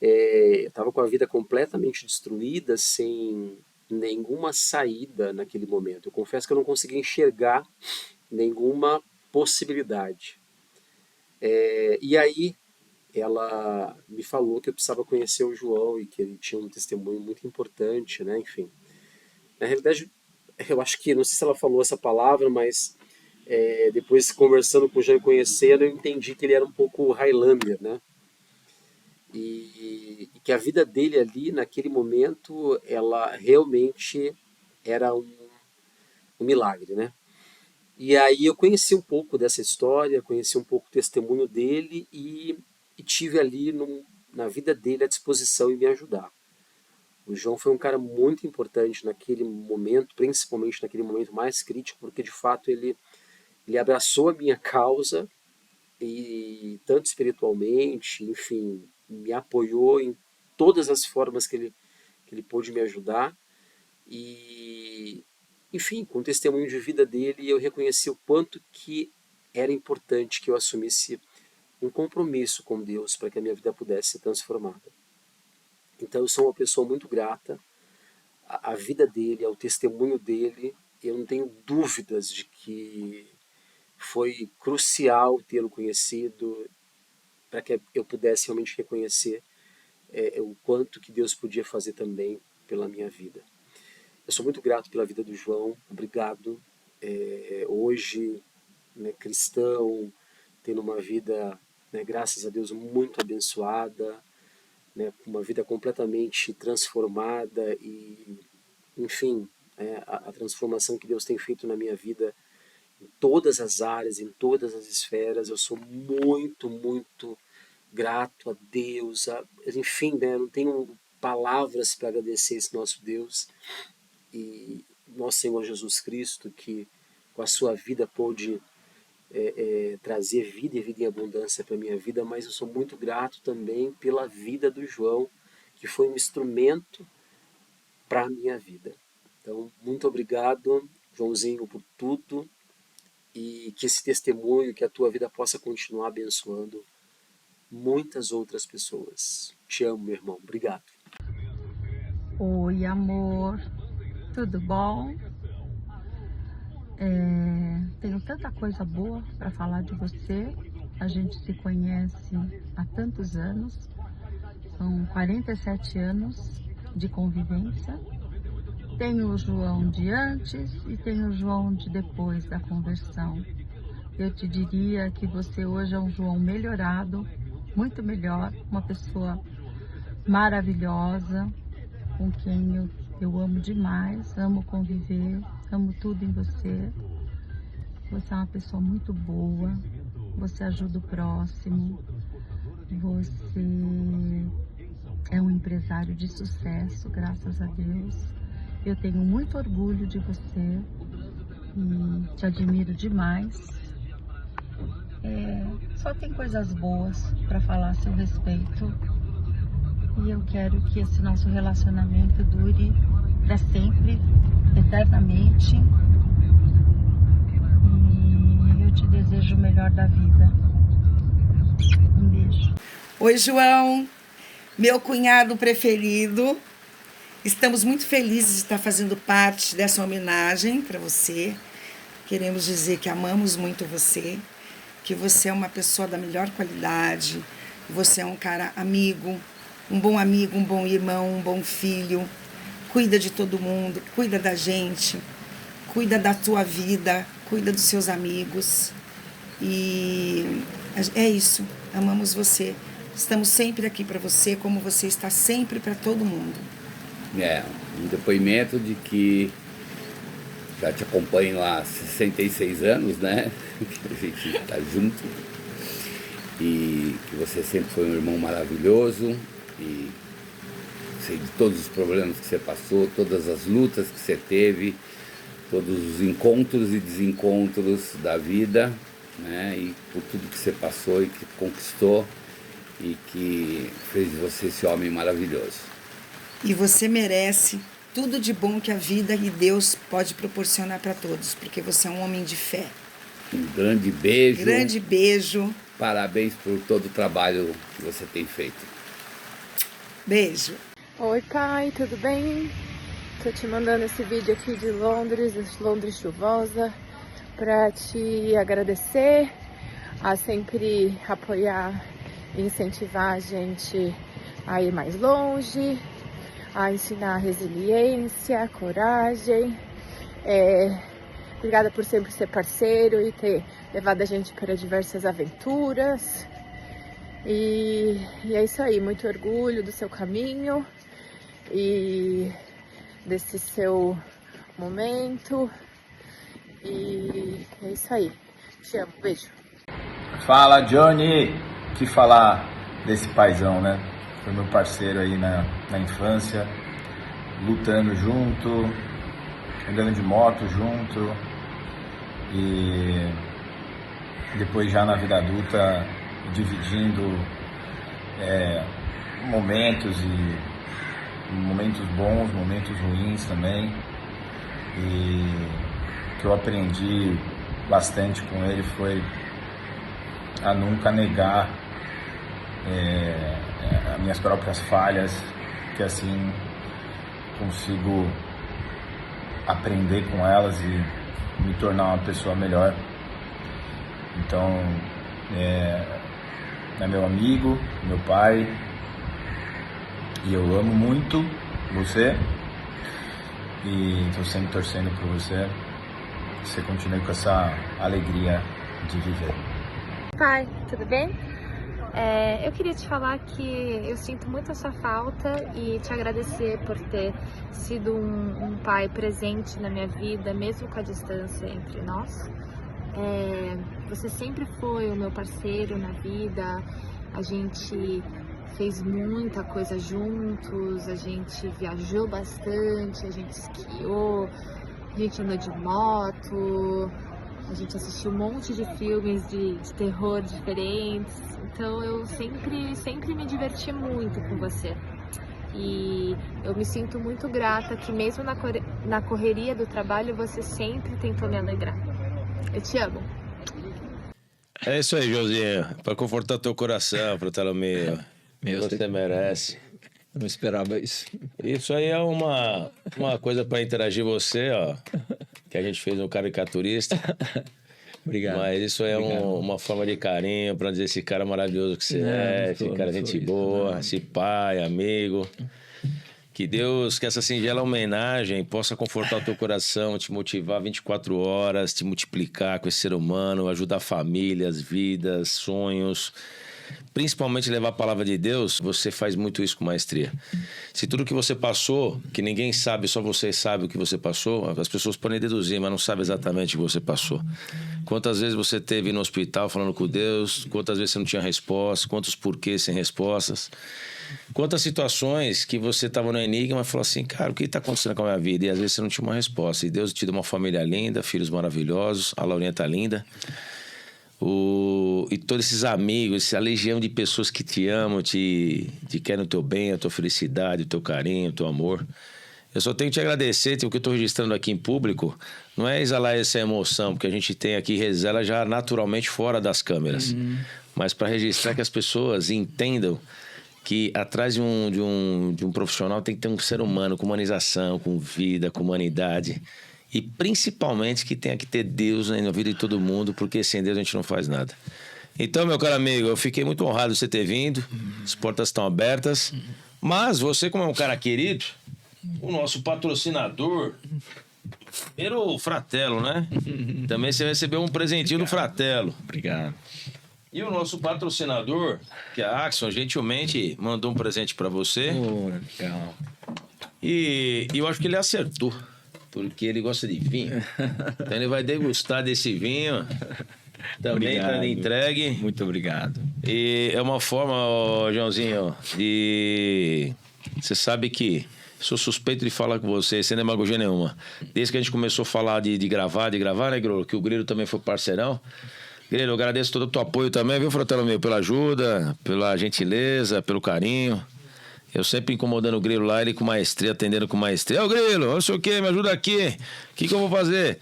Eu estava com a vida completamente destruída, sem nenhuma saída naquele momento. Eu confesso que eu não conseguia enxergar nenhuma possibilidade. E aí ela me falou que eu precisava conhecer o João e que ele tinha um testemunho muito importante, né? Enfim. Na realidade, eu acho que, não sei se ela falou essa palavra, mas depois conversando com o João e conhecendo, eu entendi que ele era um pouco Highlander, né? E que a vida dele ali, naquele momento, ela realmente era um milagre, né? E aí eu conheci um pouco dessa história, conheci um pouco do testemunho dele e tive ali na vida dele à disposição em me ajudar. O João foi um cara muito importante naquele momento, principalmente naquele momento mais crítico, porque de fato ele abraçou a minha causa, e tanto espiritualmente, enfim, me apoiou em todas as formas que ele pôde me ajudar. E, enfim, com o testemunho de vida dele, eu reconheci o quanto que era importante que eu assumisse um compromisso com Deus para que a minha vida pudesse ser transformada. Então eu sou uma pessoa muito grata à vida dele, ao testemunho dele. Eu não tenho dúvidas de que foi crucial tê-lo conhecido para que eu pudesse realmente reconhecer o quanto que Deus podia fazer também pela minha vida. Eu sou muito grato pela vida do João, obrigado. Hoje, né, cristão, tendo uma vida, né, graças a Deus, muito abençoada, né, uma vida completamente transformada e, enfim, a transformação que Deus tem feito na minha vida em todas as áreas, em todas as esferas. Eu sou muito, muito grato a Deus, enfim, né, não tenho palavras para agradecer esse nosso Deus e nosso Senhor Jesus Cristo, que com a sua vida pôde trazer vida e vida em abundância para a minha vida, mas eu sou muito grato também pela vida do João, que foi um instrumento para a minha vida. Então, muito obrigado, Joãozinho, por tudo, e que esse testemunho, que a tua vida possa continuar abençoando muitas outras pessoas. Te amo, meu irmão. Obrigado. Oi, amor. Tudo bom? Tenho tanta coisa boa para falar de você. A gente se conhece há tantos anos. São 47 anos de convivência. Tenho o João de antes e tenho o João de depois da conversão. Eu te diria que você hoje é um João melhorado, muito melhor, uma pessoa maravilhosa, com quem eu amo demais, amo conviver, amo tudo em você. Você é uma pessoa muito boa, você ajuda o próximo, você é um empresário de sucesso, graças a Deus. Eu tenho muito orgulho de você e te admiro demais. Só tem coisas boas para falar a seu respeito. E eu quero que esse nosso relacionamento dure para sempre, eternamente. E eu te desejo o melhor da vida. Um beijo. Oi, João, meu cunhado preferido. Estamos muito felizes de estar fazendo parte dessa homenagem para você. Queremos dizer que amamos muito você, que você é uma pessoa da melhor qualidade, você é um cara amigo, um bom irmão, um bom filho. Cuida de todo mundo, cuida da gente, cuida da tua vida, cuida dos seus amigos. E é isso, amamos você. Estamos sempre aqui para você, como você está sempre para todo mundo. Um depoimento de que já te acompanho há 66 anos, né? Que a gente está junto. E que você sempre foi um irmão maravilhoso. E sei de todos os problemas que você passou, todas as lutas que você teve, todos os encontros e desencontros da vida, né? E por tudo que você passou e que conquistou e que fez de você esse homem maravilhoso. E você merece tudo de bom que a vida e Deus pode proporcionar para todos, porque você é um homem de fé. Um grande beijo. Grande beijo. Parabéns por todo o trabalho que você tem feito. Beijo. Oi, pai, tudo bem? Tô te mandando esse vídeo aqui de Londres chuvosa, para te agradecer, a sempre apoiar e incentivar a gente a ir mais longe, a ensinar resiliência, coragem. Obrigada por sempre ser parceiro e ter levado a gente para diversas aventuras. E é isso aí, muito orgulho do seu caminho e desse seu momento. E é isso aí. Te amo, beijo. Fala, Johnny! O que falar desse paizão, né? Foi meu parceiro aí na infância, lutando junto, andando de moto junto, e depois já na vida adulta dividindo momentos bons, momentos ruins também. E o que eu aprendi bastante com ele foi a nunca negar as minhas próprias falhas, que assim consigo aprender com elas e me tornar uma pessoa melhor. Então, é meu amigo, meu pai, e eu amo muito você e estou sempre torcendo por você, que você continue com essa alegria de viver. Pai, tudo bem? Eu queria te falar que eu sinto muito a sua falta e te agradecer por ter sido um pai presente na minha vida, mesmo com a distância entre nós. Você sempre foi o meu parceiro na vida, a gente fez muita coisa juntos, a gente viajou bastante, a gente esquiou, a gente andou de moto, a gente assistiu um monte de filmes de terror diferentes. Então eu sempre me diverti muito com você. E eu me sinto muito grata que mesmo na correria do trabalho você sempre tentou me alegrar. Eu te amo. É isso aí, Josinha. Para confortar teu coração, Bartolomeu. Você merece. Eu não esperava isso. Isso aí é uma coisa para interagir você, ó. Que a gente fez um caricaturista. Obrigado. Mas isso é uma forma de carinho para dizer esse cara maravilhoso que você esse cara gente boa, esse pai, amigo. Que Deus, que essa singela homenagem possa confortar o teu coração, te motivar 24 horas, te multiplicar com esse ser humano, ajudar famílias, vidas, sonhos. principalmente levar a palavra de Deus, você faz muito isso com maestria. Se tudo que você passou, que ninguém sabe, só você sabe o que você passou, as pessoas podem deduzir, mas não sabem exatamente o que você passou. Quantas vezes você esteve no hospital falando com Deus, quantas vezes você não tinha resposta, quantos porquês sem respostas, quantas situações que você estava no enigma e falou assim, cara, o que está acontecendo com a minha vida? E às vezes você não tinha uma resposta. E Deus te deu uma família linda, filhos maravilhosos, a Laurinha tá linda. E todos esses amigos, essa legião de pessoas que te amam, te querem o teu bem, a tua felicidade, o teu carinho, o teu amor. Eu só tenho que te agradecer, o que eu estou registrando aqui em público, não é exalar essa emoção, porque a gente tem aqui, exala já naturalmente fora das câmeras. Mas para registrar que as pessoas entendam que atrás de um profissional tem que ter um ser humano com humanização, com vida, com humanidade. E principalmente que tenha que ter Deus na vida de todo mundo, porque sem Deus a gente não faz nada. Então, meu caro amigo, eu fiquei muito honrado de você ter vindo. As portas estão abertas. Mas você, como é um cara querido, o nosso patrocinador, era o Fratello, né? Também você recebeu um presentinho do Fratello. Obrigado. E o nosso patrocinador, que é a Axon, gentilmente mandou um presente para você. Legal. E eu acho que ele acertou. Porque ele gosta de vinho. Então ele vai degustar desse vinho. Também está entregue. Muito obrigado. E é uma forma, Joãozinho, de... Você sabe que sou suspeito de falar com você, sem demagogia nenhuma. Desde que a gente começou a falar de gravar, né, Grilo? Que o Grilo também foi parceirão. Grilo, eu agradeço todo o teu apoio também, viu, Fratello meu? Pela ajuda, pela gentileza, pelo carinho. Eu sempre incomodando o Grilo lá, ele com maestria, atendendo com maestria. Ô, Grilo, não sei o quê, me ajuda aqui. O que eu vou fazer?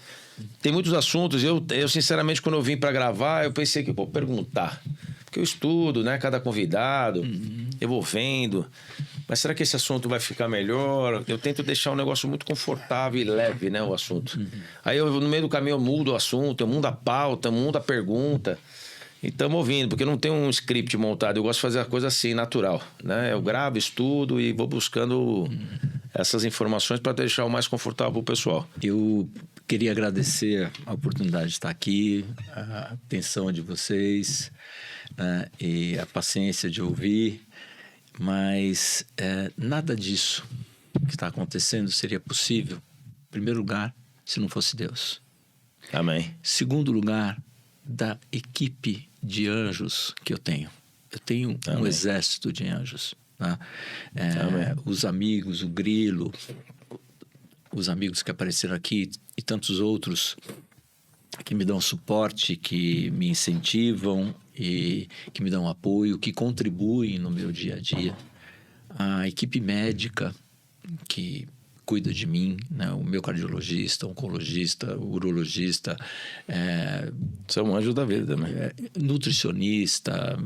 Tem muitos assuntos. Eu sinceramente, quando eu vim pra gravar, eu pensei que eu vou perguntar. Porque eu estudo, né? Cada convidado, eu vou vendo. Mas será que esse assunto vai ficar melhor? Eu tento deixar um negócio muito confortável e leve, né? O assunto. Aí, no meio do caminho, eu mudo o assunto, eu mudo a pauta, eu mudo a pergunta. E estamos ouvindo, porque não tem um script montado. Eu gosto de fazer a coisa assim, natural, né? Eu gravo, estudo e vou buscando essas informações para deixar o mais confortável para o pessoal. Eu queria agradecer a oportunidade de estar aqui, a atenção de vocês, né? E a paciência de ouvir. Mas nada disso que está acontecendo seria possível, em primeiro lugar, se não fosse Deus. Amém. Segundo lugar, da equipe de anjos que eu tenho. Eu tenho um exército de anjos. Tá? Os amigos, o Grilo, os amigos que apareceram aqui e tantos outros que me dão suporte, que me incentivam e que me dão apoio, que contribuem no meu dia a dia. A equipe médica que cuida de mim, né? O meu cardiologista, oncologista, urologista. Você é um anjo da vida também. Nutricionista,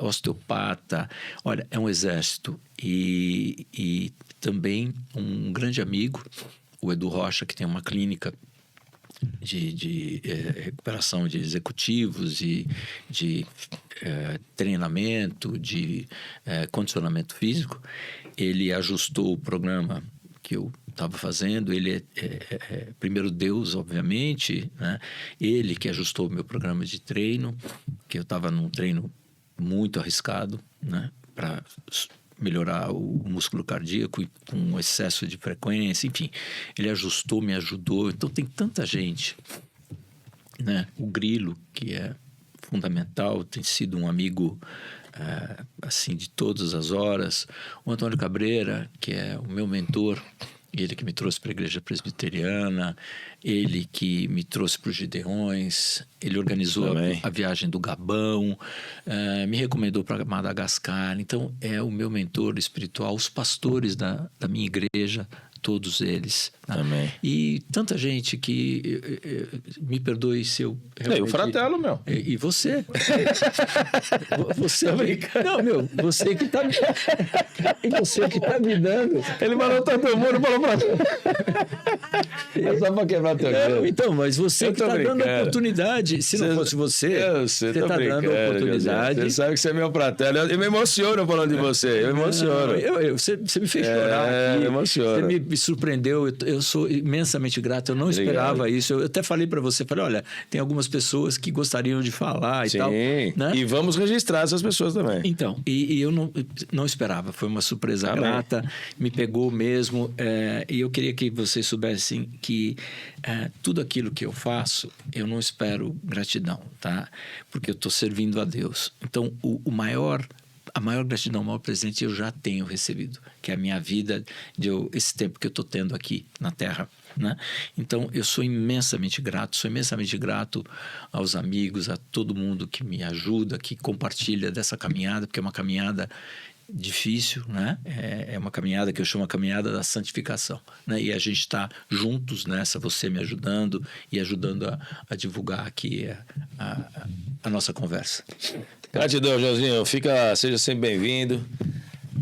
osteopata. Olha, é um exército. E também um grande amigo, o Edu Rocha, que tem uma clínica de recuperação de executivos e de treinamento, de condicionamento físico. Ele ajustou o programa que eu estava fazendo. Ele primeiro Deus, obviamente, né? Ele que ajustou o meu programa de treino, que eu estava num treino muito arriscado, né? Para melhorar o músculo cardíaco e com excesso de frequência, enfim. Ele ajustou, me ajudou. Então tem tanta gente, né? O Grilo, que é fundamental, tem sido um amigo assim de todas as horas. O Antônio Cabreira, que é o meu mentor, ele que me trouxe para a igreja presbiteriana, ele que me trouxe para os Gideões, ele organizou a viagem do Gabão, me recomendou para Madagascar. Então é o meu mentor espiritual, os pastores da minha igreja, todos eles. Amém. E tanta gente que me perdoe se eu realmente... E o Fratello, meu. E você. Você não, meu, você que tá e você que tá me dando. Ele mandou todo mundo, falou pra... É só pra quebrar teu dedo. Então, mas você que tá dando a oportunidade. Se não fosse você tá dando a oportunidade. Você sabe que você é meu Fratello. Eu me emociono falando de você. Eu me emociono. Você me fez chorar. Eu me emociono. me surpreendeu. Eu sou imensamente grato. Eu não esperava isso. Eu até falei para você, falei, olha, tem algumas pessoas que gostariam de falar e tal. Né? E vamos registrar essas pessoas também. Então, e eu não esperava. Foi uma surpresa grata, me pegou mesmo. E eu queria que vocês soubessem que tudo aquilo que eu faço, eu não espero gratidão, tá? Porque eu estou servindo a Deus. Então, a maior gratidão, o maior presente eu já tenho recebido, que é a minha vida, esse tempo que eu estou tendo aqui na Terra, né? Então, eu sou imensamente grato aos amigos, a todo mundo que me ajuda, que compartilha dessa caminhada, porque é uma caminhada difícil, né? É uma caminhada que eu chamo a caminhada da santificação, né? E a gente está juntos nessa, você me ajudando e ajudando a divulgar aqui a nossa conversa. Gratidão, Joãozinho. Seja sempre bem-vindo.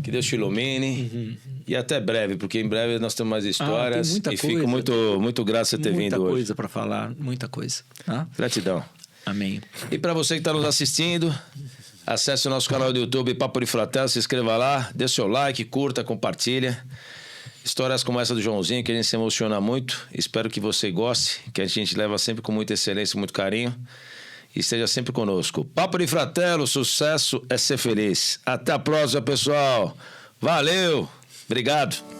Que Deus te ilumine. E até breve, porque em breve nós temos mais histórias. Tem muita coisa. Fico muito grato por você ter vindo hoje. Muita coisa para falar, muita coisa. Tá? Gratidão. Amém. E para você que está nos assistindo, acesse o nosso canal do YouTube, Papo de Fratelo, se inscreva lá, dê seu like, curta, compartilha. Histórias como essa do Joãozinho, que a gente se emociona muito. Espero que você goste, que a gente leva sempre com muita excelência, muito carinho. E esteja sempre conosco. Papo de Fratelo, sucesso é ser feliz. Até a próxima, pessoal. Valeu. Obrigado.